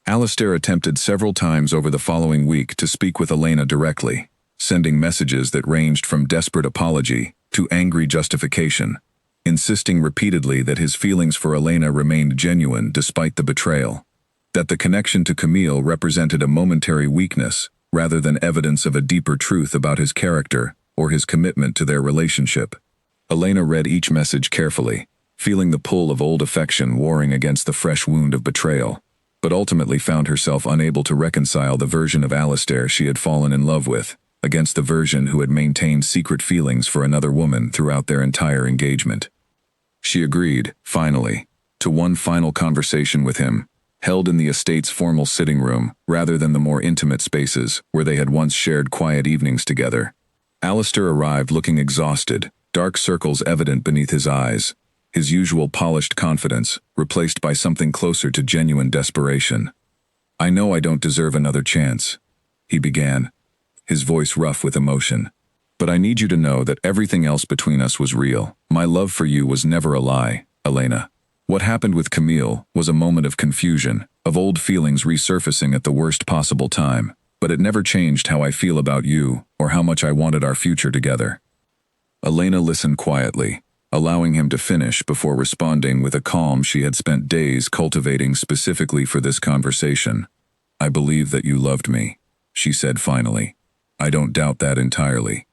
Alistair attempted several times over the following week to speak with Elena directly, sending messages that ranged from desperate apology to angry justification, insisting repeatedly that his feelings for Elena remained genuine despite the betrayal, that the connection to Camille represented a momentary weakness rather than evidence of a deeper truth about his character or his commitment to their relationship. Elena read each message carefully, feeling the pull of old affection warring against the fresh wound of betrayal. but ultimately found herself unable to reconcile the version of Alistair she had fallen in love with against the version who had maintained secret feelings for another woman throughout their entire engagement. She agreed, finally, to one final conversation with him, held in the estate's formal sitting room rather than the more intimate spaces where they had once shared quiet evenings together. Alistair arrived looking exhausted, dark circles evident beneath his eyes, his usual polished confidence replaced by something closer to genuine desperation. "I know I don't deserve another chance," he began, his voice rough with emotion. "But I need you to know that everything else between us was real. My love for you was never a lie, Elena. What happened with Camille was a moment of confusion, of old feelings resurfacing at the worst possible time, but it never changed how I feel about you or how much I wanted our future together." Elena listened quietly, allowing him to finish before responding with a calm she had spent days cultivating specifically for this conversation. "I believe that you loved me," she said finally. "I don't doubt that entirely.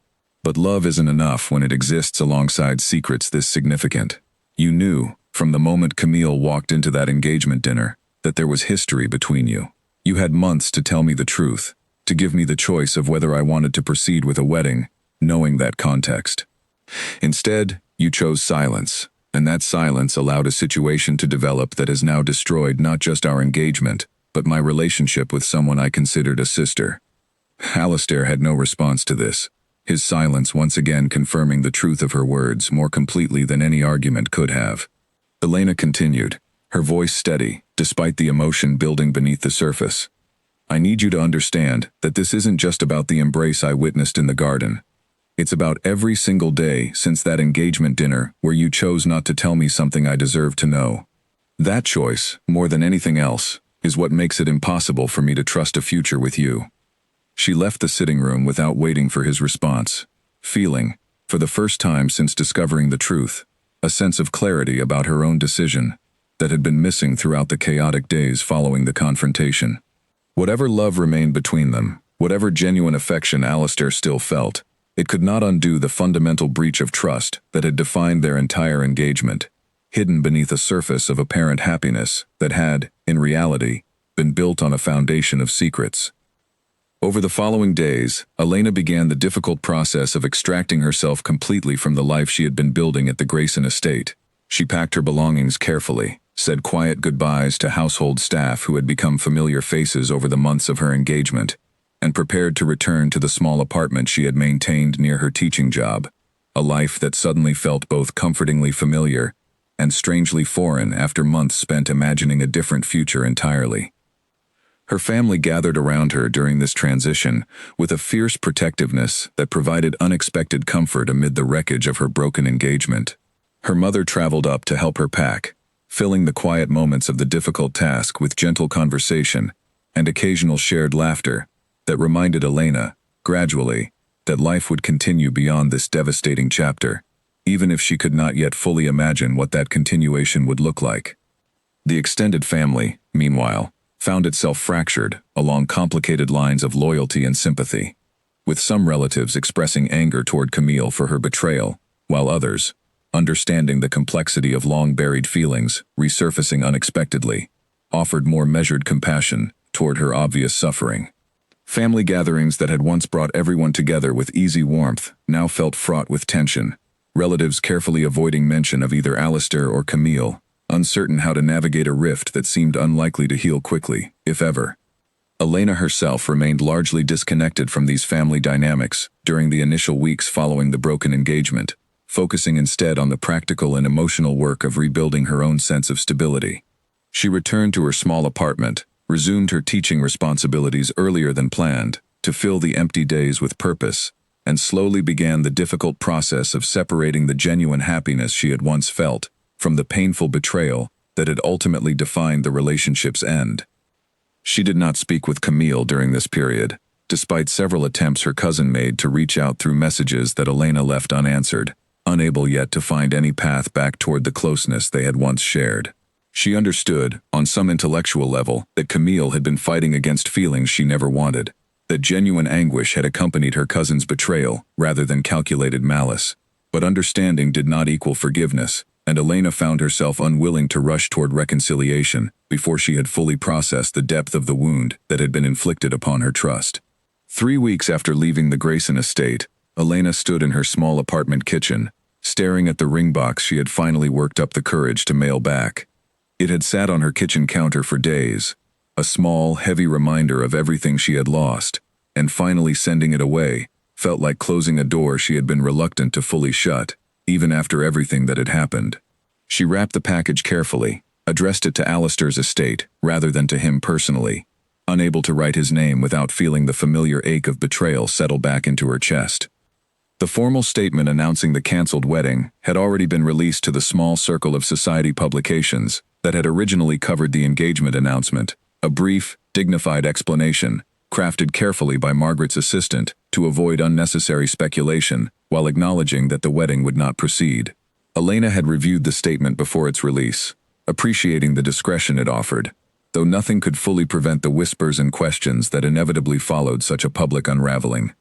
But love isn't enough when it exists alongside secrets this significant. You knew, from the moment Camille walked into that engagement dinner, that there was history between you. You had months to tell me the truth, to give me the choice of whether I wanted to proceed with a wedding, knowing that context. Instead, you chose silence, and that silence allowed a situation to develop that has now destroyed not just our engagement, but my relationship with someone I considered a sister." Alistair had no response to this, his silence once again confirming the truth of her words more completely than any argument could have. Elena continued, her voice steady, despite the emotion building beneath the surface. "I need you to understand that this isn't just about the embrace I witnessed in the garden. It's about every single day since that engagement dinner where you chose not to tell me something I deserved to know. That choice, more than anything else, is what makes it impossible for me to trust a future with you." She left the sitting room without waiting for his response, feeling, for the first time since discovering the truth, a sense of clarity about her own decision that had been missing throughout the chaotic days following the confrontation. Whatever love remained between them, whatever genuine affection Alistair still felt, it could not undo the fundamental breach of trust that had defined their entire engagement, hidden beneath a surface of apparent happiness that had, in reality, been built on a foundation of secrets. Over the following days, Elena began the difficult process of extracting herself completely from the life she had been building at the Grayson estate. She packed her belongings carefully, said quiet goodbyes to household staff who had become familiar faces over the months of her engagement, and prepared to return to the small apartment she had maintained near her teaching job, a life that suddenly felt both comfortingly familiar and strangely foreign after months spent imagining a different future entirely. Her family gathered around her during this transition with a fierce protectiveness that provided unexpected comfort amid the wreckage of her broken engagement. Her mother traveled up to help her pack, filling the quiet moments of the difficult task with gentle conversation and occasional shared laughter that reminded Elena, gradually, that life would continue beyond this devastating chapter, even if she could not yet fully imagine what that continuation would look like. The extended family, meanwhile, found itself fractured along complicated lines of loyalty and sympathy, with some relatives expressing anger toward Camille for her betrayal, while others, understanding the complexity of long-buried feelings resurfacing unexpectedly, offered more measured compassion toward her obvious suffering. Family gatherings that had once brought everyone together with easy warmth now felt fraught with tension, relatives carefully avoiding mention of either Alistair or Camille, uncertain how to navigate a rift that seemed unlikely to heal quickly, if ever. Elena herself remained largely disconnected from these family dynamics during the initial weeks following the broken engagement, focusing instead on the practical and emotional work of rebuilding her own sense of stability. She returned to her small apartment, resumed her teaching responsibilities earlier than planned, to fill the empty days with purpose, and slowly began the difficult process of separating the genuine happiness she had once felt from the painful betrayal that had ultimately defined the relationship's end. She did not speak with Camille during this period, despite several attempts her cousin made to reach out through messages that Elena left unanswered, unable yet to find any path back toward the closeness they had once shared. She understood, on some intellectual level, that Camille had been fighting against feelings she never wanted, that genuine anguish had accompanied her cousin's betrayal rather than calculated malice. But understanding did not equal forgiveness, and Elena found herself unwilling to rush toward reconciliation before she had fully processed the depth of the wound that had been inflicted upon her trust. 3 weeks after leaving the Grayson estate, Elena stood in her small apartment kitchen, staring at the ring box she had finally worked up the courage to mail back. It had sat on her kitchen counter for days, a small, heavy reminder of everything she had lost, and finally sending it away felt like closing a door she had been reluctant to fully shut, even after everything that had happened. She wrapped the package carefully, addressed it to Alistair's estate rather than to him personally, unable to write his name without feeling the familiar ache of betrayal settle back into her chest. The formal statement announcing the cancelled wedding had already been released to the small circle of society publications that had originally covered the engagement announcement, a brief, dignified explanation, crafted carefully by Margaret's assistant to avoid unnecessary speculation while acknowledging that the wedding would not proceed. Elena had reviewed the statement before its release, appreciating the discretion it offered, though nothing could fully prevent the whispers and questions that inevitably followed such a public unraveling.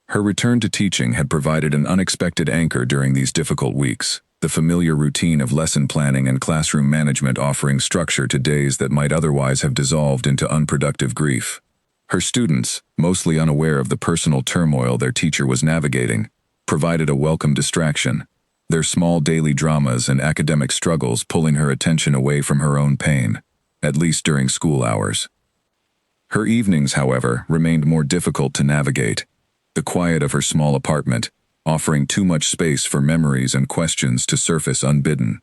Her return to teaching had provided an unexpected anchor during these difficult weeks, the familiar routine of lesson planning and classroom management offering structure to days that might otherwise have dissolved into unproductive grief. Her students, mostly unaware of the personal turmoil their teacher was navigating, provided a welcome distraction, their small daily dramas and academic struggles pulling her attention away from her own pain, at least during school hours. Her evenings, however, remained more difficult to navigate, the quiet of her small apartment offering too much space for memories and questions to surface unbidden.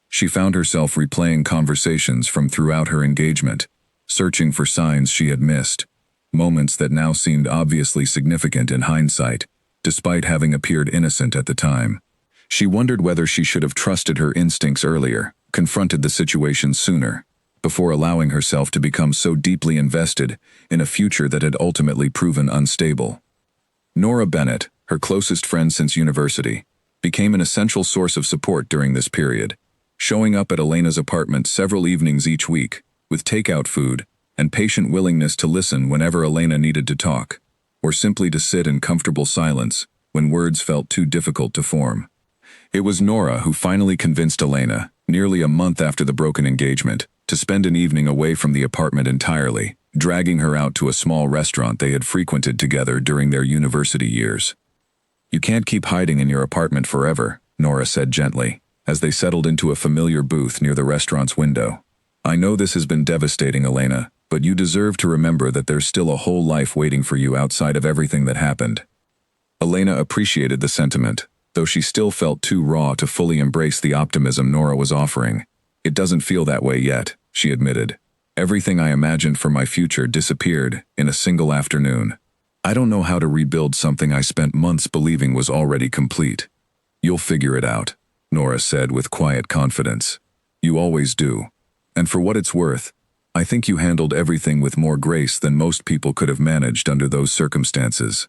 She found herself replaying conversations from throughout her engagement, searching for signs she had missed, moments that now seemed obviously significant in hindsight, despite having appeared innocent at the time. She wondered whether she should have trusted her instincts earlier, confronted the situation sooner, before allowing herself to become so deeply invested in a future that had ultimately proven unstable. Nora Bennett, her closest friend since university, became an essential source of support during this period, showing up at Elena's apartment several evenings each week, with takeout food and patient willingness to listen whenever Elena needed to talk, or simply to sit in comfortable silence when words felt too difficult to form. It was Nora who finally convinced Elena, nearly a month after the broken engagement, to spend an evening away from the apartment entirely, dragging her out to a small restaurant they had frequented together during their university years. "You can't keep hiding in your apartment forever," Nora said gently, as they settled into a familiar booth near the restaurant's window. "I know this has been devastating, Elena, but you deserve to remember that there's still a whole life waiting for you outside of everything that happened." Elena appreciated the sentiment, though she still felt too raw to fully embrace the optimism Nora was offering. "It doesn't feel that way yet," she admitted. "Everything I imagined for my future disappeared in a single afternoon. I don't know how to rebuild something I spent months believing was already complete." "You'll figure it out," Nora said with quiet confidence. "You always do. And for what it's worth, I think you handled everything with more grace than most people could have managed under those circumstances."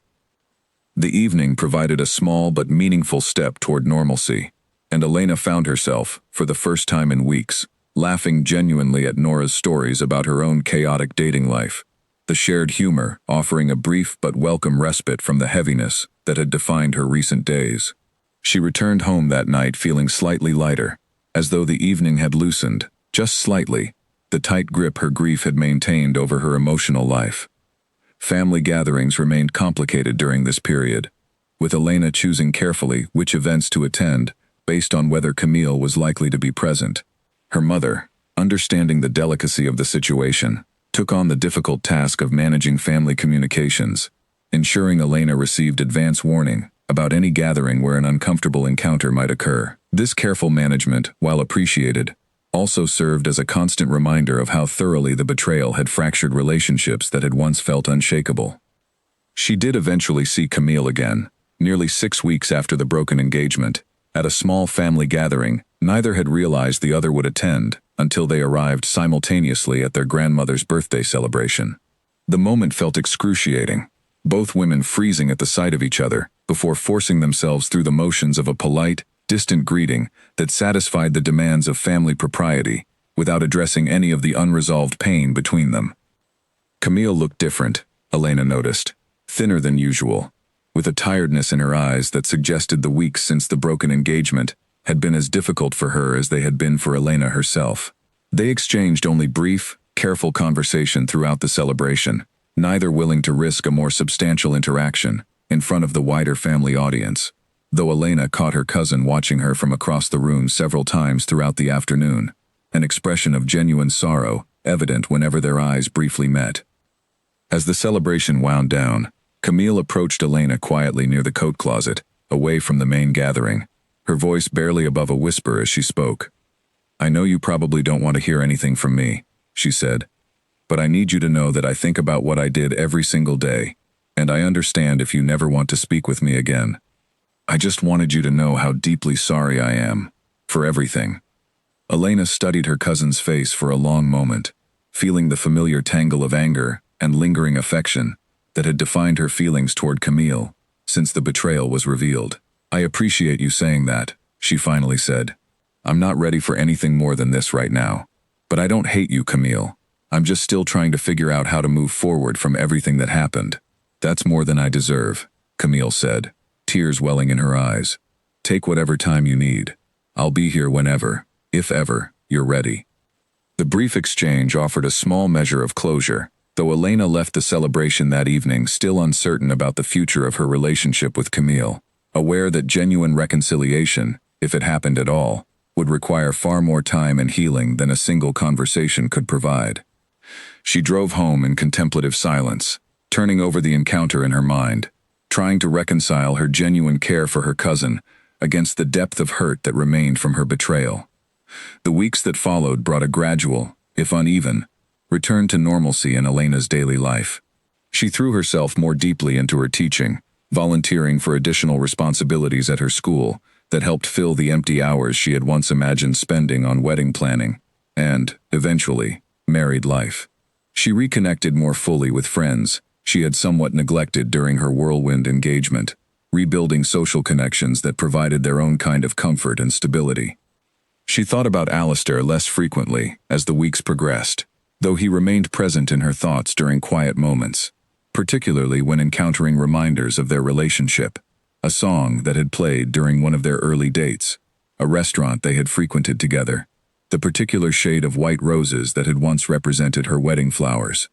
The evening provided a small but meaningful step toward normalcy, and Elena found herself, for the first time in weeks, laughing genuinely at Nora's stories about her own chaotic dating life, the shared humor offering a brief but welcome respite from the heaviness that had defined her recent days. She returned home that night feeling slightly lighter, as though the evening had loosened, just slightly, the tight grip her grief had maintained over her emotional life. Family gatherings remained complicated during this period, with Elena choosing carefully which events to attend based on whether Camille was likely to be present. Her mother, understanding the delicacy of the situation, took on the difficult task of managing family communications, ensuring Elena received advance warning about any gathering where an uncomfortable encounter might occur. This careful management, while appreciated, also served as a constant reminder of how thoroughly the betrayal had fractured relationships that had once felt unshakable. She did eventually see Camille again, nearly 6 weeks after the broken engagement, at a small family gathering neither had realized the other would attend until they arrived simultaneously at their grandmother's birthday celebration. The moment felt excruciating, both women freezing at the sight of each other before forcing themselves through the motions of a polite, distant greeting that satisfied the demands of family propriety without addressing any of the unresolved pain between them. Camille looked different, Elena noticed, thinner than usual, with a tiredness in her eyes that suggested the weeks since the broken engagement had been as difficult for her as they had been for Elena herself. They exchanged only brief, careful conversation throughout the celebration, neither willing to risk a more substantial interaction in front of the wider family audience, though Elena caught her cousin watching her from across the room several times throughout the afternoon, an expression of genuine sorrow evident whenever their eyes briefly met. As the celebration wound down, Camille approached Elena quietly near the coat closet, away from the main gathering, her voice barely above a whisper as she spoke. "I know you probably don't want to hear anything from me," she said, "but I need you to know that I think about what I did every single day, and I understand if you never want to speak with me again. I just wanted you to know how deeply sorry I am, for everything." Elena studied her cousin's face for a long moment, feeling the familiar tangle of anger and lingering affection that had defined her feelings toward Camille since the betrayal was revealed. "I appreciate you saying that," she finally said. "I'm not ready for anything more than this right now. But I don't hate you, Camille. I'm just still trying to figure out how to move forward from everything that happened." "That's more than I deserve," Camille said, tears welling in her eyes. "Take whatever time you need. I'll be here whenever, if ever, you're ready." The brief exchange offered a small measure of closure, though Elena left the celebration that evening still uncertain about the future of her relationship with Camille, aware that genuine reconciliation, if it happened at all, would require far more time and healing than a single conversation could provide. She drove home in contemplative silence, turning over the encounter in her mind, trying to reconcile her genuine care for her cousin against the depth of hurt that remained from her betrayal. The weeks that followed brought a gradual, if uneven, return to normalcy in Elena's daily life. She threw herself more deeply into her teaching, volunteering for additional responsibilities at her school that helped fill the empty hours she had once imagined spending on wedding planning and, eventually, married life. She reconnected more fully with friends she had somewhat neglected during her whirlwind engagement, rebuilding social connections that provided their own kind of comfort and stability. She thought about Alistair less frequently as the weeks progressed, though he remained present in her thoughts during quiet moments, particularly when encountering reminders of their relationship, a song that had played during one of their early dates, a restaurant they had frequented together, the particular shade of white roses that had once represented her wedding flowers.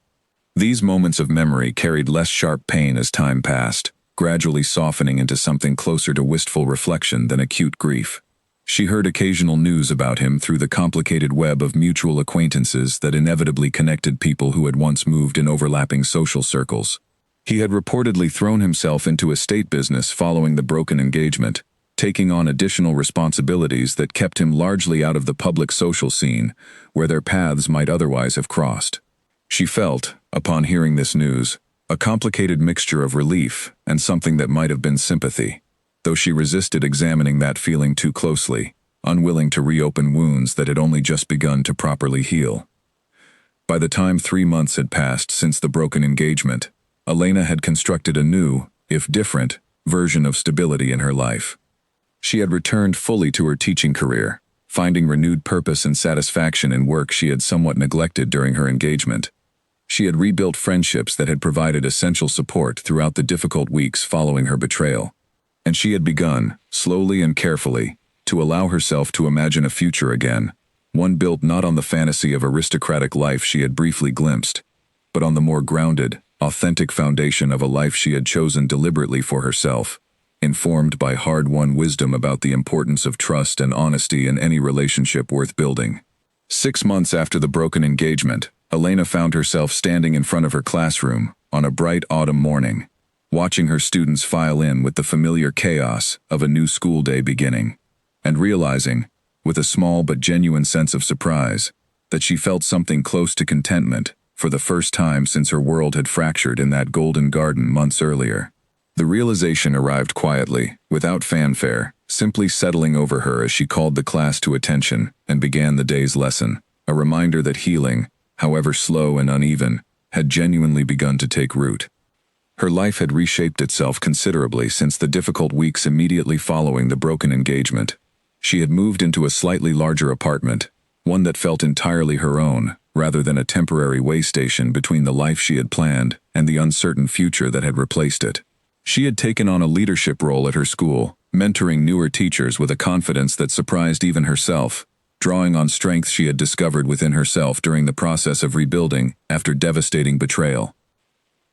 These moments of memory carried less sharp pain as time passed, gradually softening into something closer to wistful reflection than acute grief. She heard occasional news about him through the complicated web of mutual acquaintances that inevitably connected people who had once moved in overlapping social circles. He had reportedly thrown himself into estate business following the broken engagement, taking on additional responsibilities that kept him largely out of the public social scene, where their paths might otherwise have crossed. She felt, upon hearing this news, a complicated mixture of relief and something that might have been sympathy, though she resisted examining that feeling too closely, unwilling to reopen wounds that had only just begun to properly heal. By the time 3 months had passed since the broken engagement, Elena had constructed a new, if different, version of stability in her life. She had returned fully to her teaching career, finding renewed purpose and satisfaction in work she had somewhat neglected during her engagement. She had rebuilt friendships that had provided essential support throughout the difficult weeks following her betrayal. And she had begun, slowly and carefully, to allow herself to imagine a future again, one built not on the fantasy of aristocratic life she had briefly glimpsed, but on the more grounded, authentic foundation of a life she had chosen deliberately for herself, informed by hard-won wisdom about the importance of trust and honesty in any relationship worth building. 6 months after the broken engagement, Elena found herself standing in front of her classroom on a bright autumn morning, watching her students file in with the familiar chaos of a new school day beginning, and realizing, with a small but genuine sense of surprise, that she felt something close to contentment for the first time since her world had fractured in that golden garden months earlier. The realization arrived quietly, without fanfare, simply settling over her as she called the class to attention and began the day's lesson, a reminder that healing, however slow and uneven, had genuinely begun to take root. Her life had reshaped itself considerably since the difficult weeks immediately following the broken engagement. She had moved into a slightly larger apartment, one that felt entirely her own, rather than a temporary way station between the life she had planned and the uncertain future that had replaced it. She had taken on a leadership role at her school, mentoring newer teachers with a confidence that surprised even herself, drawing on strength she had discovered within herself during the process of rebuilding after devastating betrayal.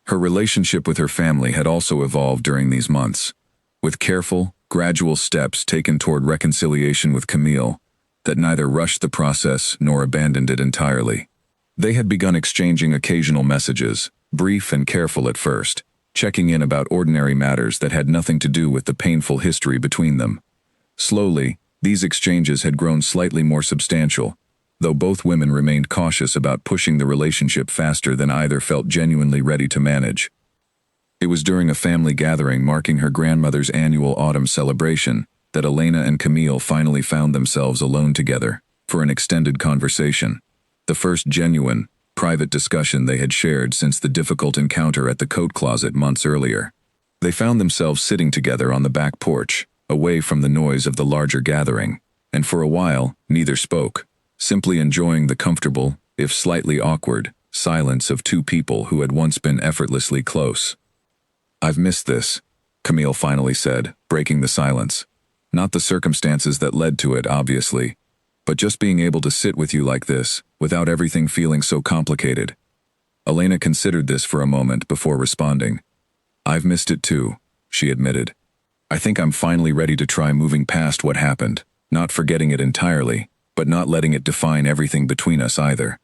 Her relationship with her family had also evolved during these months, with careful, gradual steps taken toward reconciliation with Camille that neither rushed the process nor abandoned it entirely. They had begun exchanging occasional messages, brief and careful at first, checking in about ordinary matters that had nothing to do with the painful history between them. Slowly, these exchanges had grown slightly more substantial, though both women remained cautious about pushing the relationship faster than either felt genuinely ready to manage. It was during a family gathering marking her grandmother's annual autumn celebration that Elena and Camille finally found themselves alone together for an extended conversation, the first genuine, private discussion they had shared since the difficult encounter at the coat closet months earlier. They found themselves sitting together on the back porch, away from the noise of the larger gathering, and for a while, neither spoke, simply enjoying the comfortable, if slightly awkward, silence of two people who had once been effortlessly close. "I've missed this," Camille finally said, breaking the silence. "Not the circumstances that led to it, obviously, but just being able to sit with you like this, without everything feeling so complicated." Elena considered this for a moment before responding. "I've missed it too," she admitted. "I think I'm finally ready to try moving past what happened, not forgetting it entirely, but not letting it define everything between us either."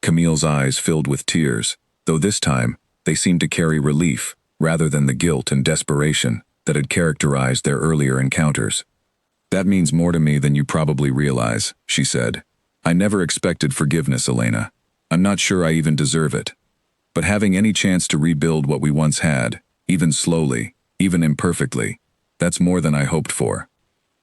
Camille's eyes filled with tears, though this time, they seemed to carry relief, rather than the guilt and desperation that had characterized their earlier encounters. "That means more to me than you probably realize," she said. "I never expected forgiveness, Elena. I'm not sure I even deserve it. But having any chance to rebuild what we once had, even slowly, even imperfectly, that's more than I hoped for."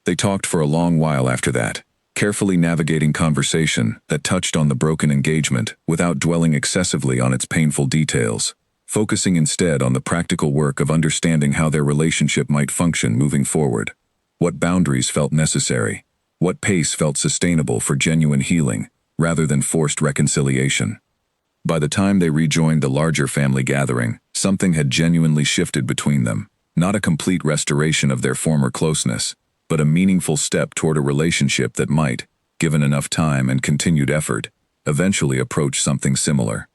They talked for a long while after that, carefully navigating conversation that touched on the broken engagement without dwelling excessively on its painful details, focusing instead on the practical work of understanding how their relationship might function moving forward. What boundaries felt necessary, what pace felt sustainable for genuine healing, rather than forced reconciliation. By the time they rejoined the larger family gathering, something had genuinely shifted between them, not a complete restoration of their former closeness, but a meaningful step toward a relationship that might, given enough time and continued effort, eventually approach something similar.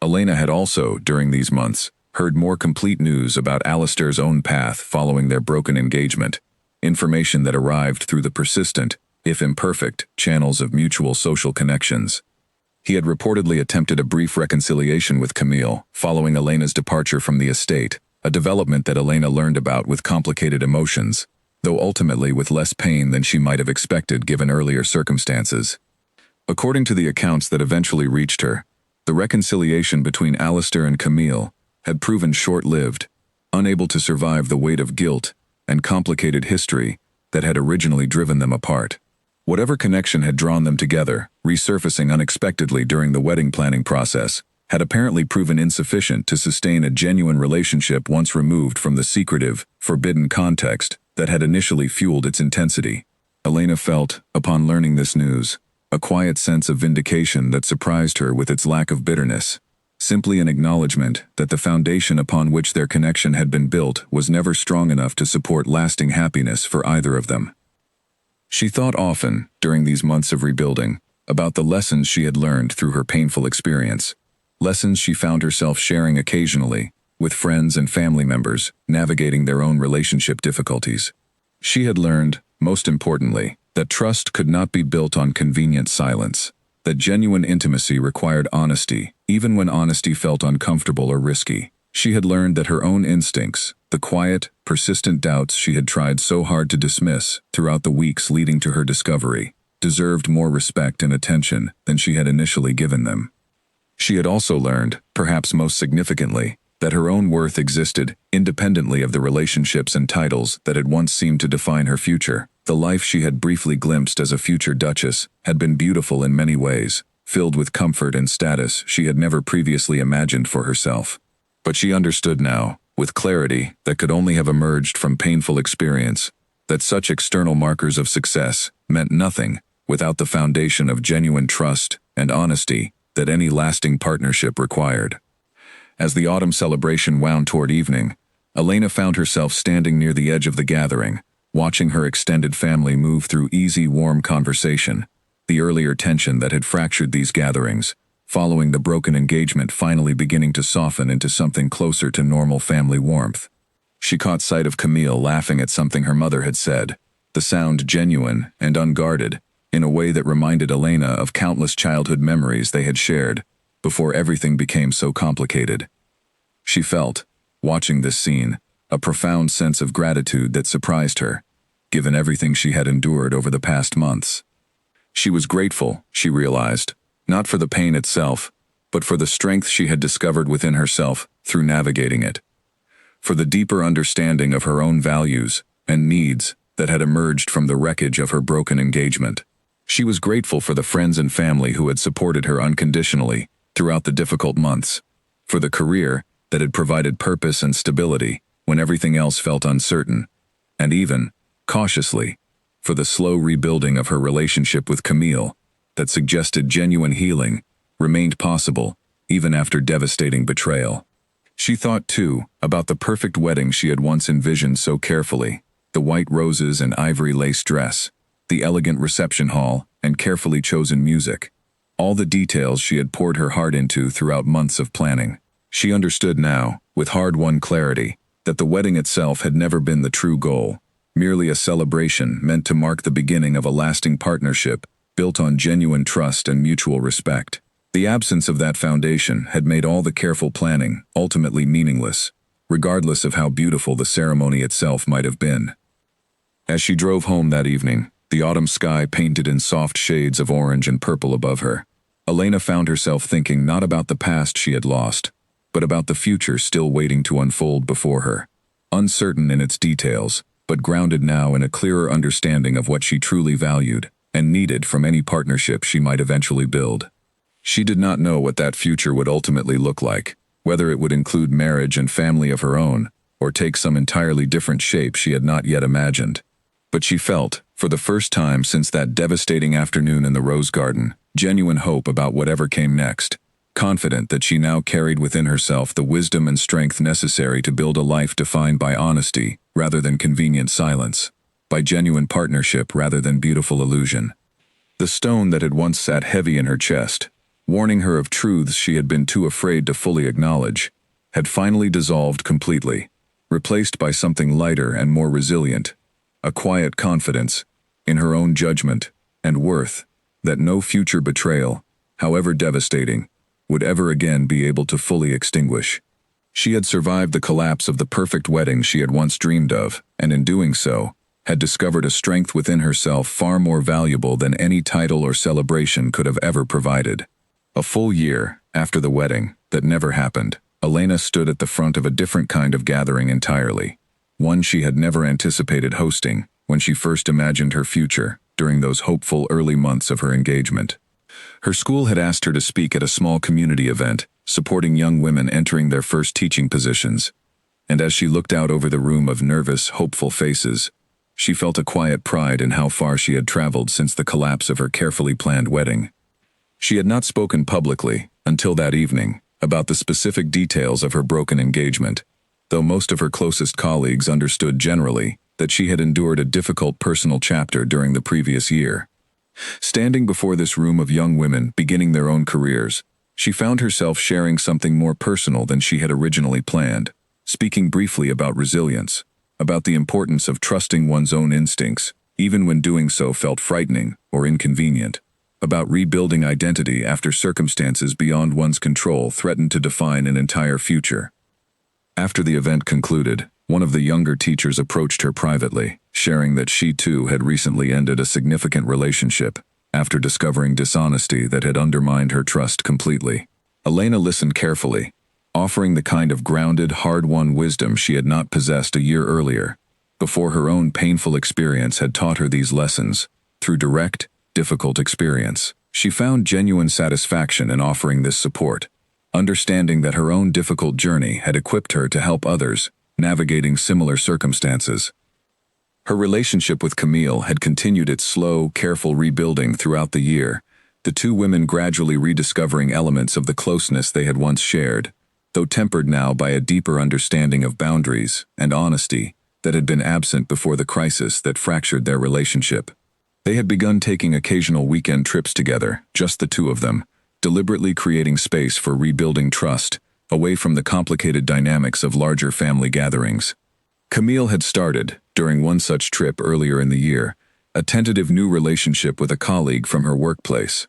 Elena had also, during these months, heard more complete news about Alistair's own path following their broken engagement, information that arrived through the persistent, if imperfect, channels of mutual social connections. He had reportedly attempted a brief reconciliation with Camille following Elena's departure from the estate, a development that Elena learned about with complicated emotions, though ultimately with less pain than she might have expected given earlier circumstances. According to the accounts that eventually reached her, the reconciliation between Alistair and Camille had proven short-lived, unable to survive the weight of guilt and complicated history that had originally driven them apart. Whatever connection had drawn them together, resurfacing unexpectedly during the wedding planning process, had apparently proven insufficient to sustain a genuine relationship once removed from the secretive, forbidden context that had initially fueled its intensity. Elena felt, upon learning this news, a quiet sense of vindication that surprised her with its lack of bitterness. Simply an acknowledgement that the foundation upon which their connection had been built was never strong enough to support lasting happiness for either of them. She thought often, during these months of rebuilding, about the lessons she had learned through her painful experience, lessons she found herself sharing occasionally, with friends and family members navigating their own relationship difficulties. She had learned, most importantly, that trust could not be built on convenient silence, that genuine intimacy required honesty, even when honesty felt uncomfortable or risky. She had learned that her own instincts, the quiet, persistent doubts she had tried so hard to dismiss throughout the weeks leading to her discovery, deserved more respect and attention than she had initially given them. She had also learned, perhaps most significantly, that her own worth existed independently of the relationships and titles that had once seemed to define her future. The life she had briefly glimpsed as a future duchess had been beautiful in many ways, filled with comfort and status she had never previously imagined for herself. But she understood now, with clarity that could only have emerged from painful experience, that such external markers of success meant nothing without the foundation of genuine trust and honesty that any lasting partnership required. As the autumn celebration wound toward evening, Elena found herself standing near the edge of the gathering, watching her extended family move through easy, warm conversation, the earlier tension that had fractured these gatherings, following the broken engagement finally beginning to soften into something closer to normal family warmth. She caught sight of Camille laughing at something her mother had said, the sound genuine and unguarded, in a way that reminded Elena of countless childhood memories they had shared before everything became so complicated. She felt, watching this scene, a profound sense of gratitude that surprised her, given everything she had endured over the past months. She was grateful, she realized, not for the pain itself, but for the strength she had discovered within herself through navigating it, for the deeper understanding of her own values and needs that had emerged from the wreckage of her broken engagement. She was grateful for the friends and family who had supported her unconditionally throughout the difficult months, for the career that had provided purpose and stability when everything else felt uncertain, and even, cautiously, for the slow rebuilding of her relationship with Camille that suggested genuine healing remained possible even after devastating betrayal. She thought, too, about the perfect wedding she had once envisioned so carefully, the white roses and ivory lace dress, the elegant reception hall, and carefully chosen music, all the details she had poured her heart into throughout months of planning. She understood now, with hard-won clarity, that the wedding itself had never been the true goal, merely a celebration meant to mark the beginning of a lasting partnership built on genuine trust and mutual respect. The absence of that foundation had made all the careful planning ultimately meaningless, regardless of how beautiful the ceremony itself might have been. As she drove home that evening, the autumn sky painted in soft shades of orange and purple above her, Elena found herself thinking not about the past she had lost, but about the future still waiting to unfold before her, uncertain in its details, but grounded now in a clearer understanding of what she truly valued and needed from any partnership she might eventually build. She did not know what that future would ultimately look like, whether it would include marriage and family of her own, or take some entirely different shape she had not yet imagined. But she felt, for the first time since that devastating afternoon in the rose garden, genuine hope about whatever came next, confident that she now carried within herself the wisdom and strength necessary to build a life defined by honesty rather than convenient silence, by genuine partnership rather than beautiful illusion. The stone that had once sat heavy in her chest, warning her of truths she had been too afraid to fully acknowledge, had finally dissolved completely, replaced by something lighter and more resilient, a quiet confidence in her own judgment and worth that no future betrayal, however devastating, would ever again be able to fully extinguish. She had survived the collapse of the perfect wedding she had once dreamed of, and in doing so, had discovered a strength within herself far more valuable than any title or celebration could have ever provided. A full year after the wedding that never happened, Elena stood at the front of a different kind of gathering entirely, one she had never anticipated hosting when she first imagined her future during those hopeful early months of her engagement. Her school had asked her to speak at a small community event, supporting young women entering their first teaching positions, and as she looked out over the room of nervous, hopeful faces, she felt a quiet pride in how far she had traveled since the collapse of her carefully planned wedding. She had not spoken publicly, until that evening, about the specific details of her broken engagement, though most of her closest colleagues understood generally that she had endured a difficult personal chapter during the previous year. Standing before this room of young women beginning their own careers, she found herself sharing something more personal than she had originally planned, speaking briefly about resilience, about the importance of trusting one's own instincts, even when doing so felt frightening or inconvenient, about rebuilding identity after circumstances beyond one's control threatened to define an entire future. After the event concluded, one of the younger teachers approached her privately, sharing that she too had recently ended a significant relationship after discovering dishonesty that had undermined her trust completely. Elena listened carefully, offering the kind of grounded, hard-won wisdom she had not possessed a year earlier, before her own painful experience had taught her these lessons. Through direct, difficult experience, she found genuine satisfaction in offering this support, understanding that her own difficult journey had equipped her to help others navigating similar circumstances. Her relationship with Camille had continued its slow, careful rebuilding throughout the year, the two women gradually rediscovering elements of the closeness they had once shared, though tempered now by a deeper understanding of boundaries and honesty that had been absent before the crisis that fractured their relationship. They had begun taking occasional weekend trips together, just the two of them, deliberately creating space for rebuilding trust, away from the complicated dynamics of larger family gatherings. Camille had started, during one such trip earlier in the year, a tentative new relationship with a colleague from her workplace.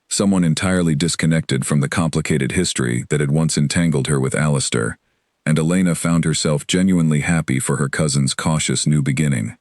Someone entirely disconnected from the complicated history that had once entangled her with Alistair, and Elena found herself genuinely happy for her cousin's cautious new beginning.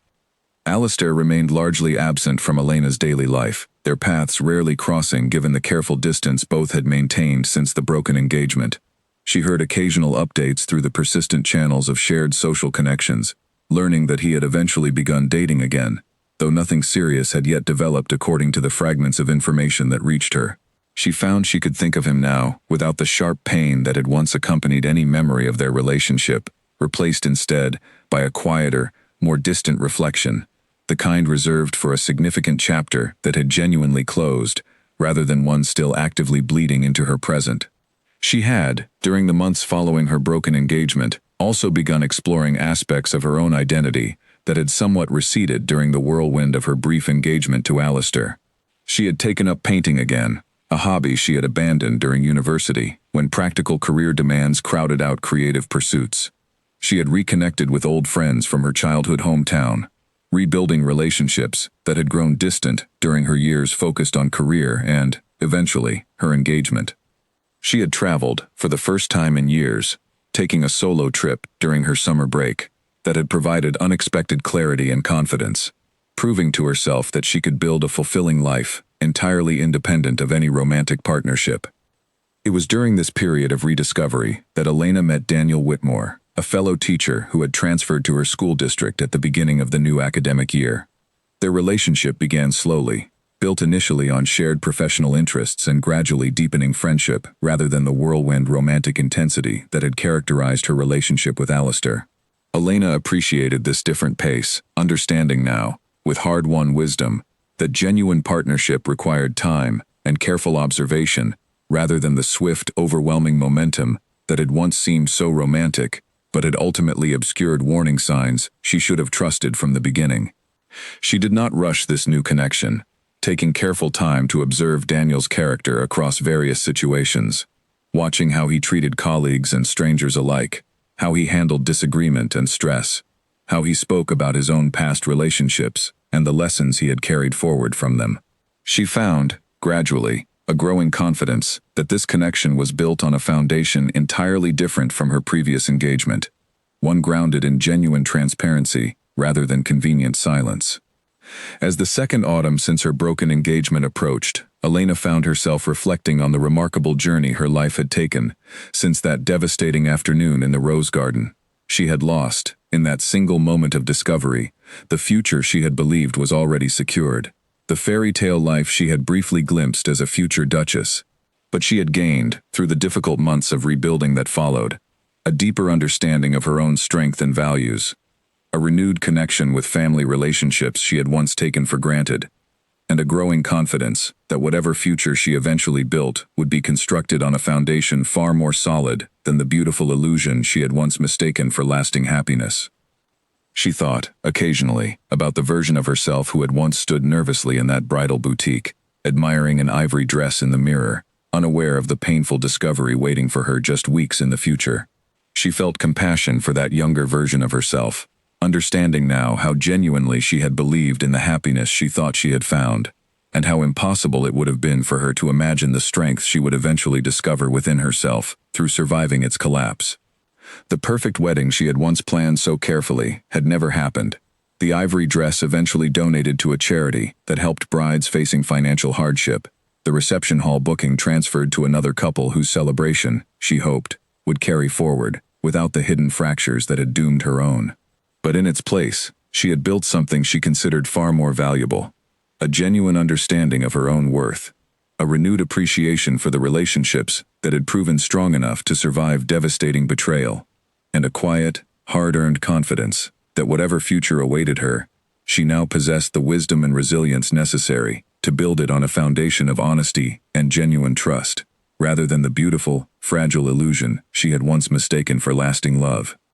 Alistair remained largely absent from Elena's daily life, their paths rarely crossing given the careful distance both had maintained since the broken engagement. She heard occasional updates through the persistent channels of shared social connections, learning that he had eventually begun dating again, though nothing serious had yet developed according to the fragments of information that reached her. She found she could think of him now, without the sharp pain that had once accompanied any memory of their relationship, replaced instead by a quieter, more distant reflection, the kind reserved for a significant chapter that had genuinely closed, rather than one still actively bleeding into her present. She had, during the months following her broken engagement, also begun exploring aspects of her own identity that had somewhat receded during the whirlwind of her brief engagement to Alistair. She had taken up painting again, a hobby she had abandoned during university, when practical career demands crowded out creative pursuits. She had reconnected with old friends from her childhood hometown, rebuilding relationships that had grown distant during her years focused on career and, eventually, her engagement. She had traveled, for the first time in years, taking a solo trip during her summer break that had provided unexpected clarity and confidence, proving to herself that she could build a fulfilling life entirely independent of any romantic partnership. It was during this period of rediscovery that Elena met Daniel Whitmore, a fellow teacher who had transferred to her school district at the beginning of the new academic year. Their relationship began slowly, built initially on shared professional interests and gradually deepening friendship rather than the whirlwind romantic intensity that had characterized her relationship with Alistair. Elena appreciated this different pace, understanding now, with hard-won wisdom, that genuine partnership required time and careful observation rather than the swift, overwhelming momentum that had once seemed so romantic but had ultimately obscured warning signs she should have trusted from the beginning. She did not rush this new connection, taking careful time to observe Daniel's character across various situations, watching how he treated colleagues and strangers alike, how he handled disagreement and stress, how he spoke about his own past relationships and the lessons he had carried forward from them. She found, gradually, a growing confidence that this connection was built on a foundation entirely different from her previous engagement, one grounded in genuine transparency rather than convenient silence. As the second autumn since her broken engagement approached, Elena found herself reflecting on the remarkable journey her life had taken since that devastating afternoon in the rose garden. She had lost, in that single moment of discovery, the future she had believed was already secured, the fairy tale life she had briefly glimpsed as a future duchess. But she had gained, through the difficult months of rebuilding that followed, a deeper understanding of her own strength and values, a renewed connection with family relationships she had once taken for granted, and a growing confidence that whatever future she eventually built would be constructed on a foundation far more solid than the beautiful illusion she had once mistaken for lasting happiness. She thought, occasionally, about the version of herself who had once stood nervously in that bridal boutique, admiring an ivory dress in the mirror, unaware of the painful discovery waiting for her just weeks in the future. She felt compassion for that younger version of herself, understanding now how genuinely she had believed in the happiness she thought she had found, and how impossible it would have been for her to imagine the strength she would eventually discover within herself through surviving its collapse. The perfect wedding she had once planned so carefully had never happened. The ivory dress eventually donated to a charity that helped brides facing financial hardship. The reception hall booking transferred to another couple whose celebration, she hoped, would carry forward, without the hidden fractures that had doomed her own. But in its place, she had built something she considered far more valuable: a genuine understanding of her own worth, a renewed appreciation for the relationships that had proven strong enough to survive devastating betrayal, and a quiet, hard-earned confidence that whatever future awaited her, she now possessed the wisdom and resilience necessary to build it on a foundation of honesty and genuine trust, rather than the beautiful, fragile illusion she had once mistaken for lasting love.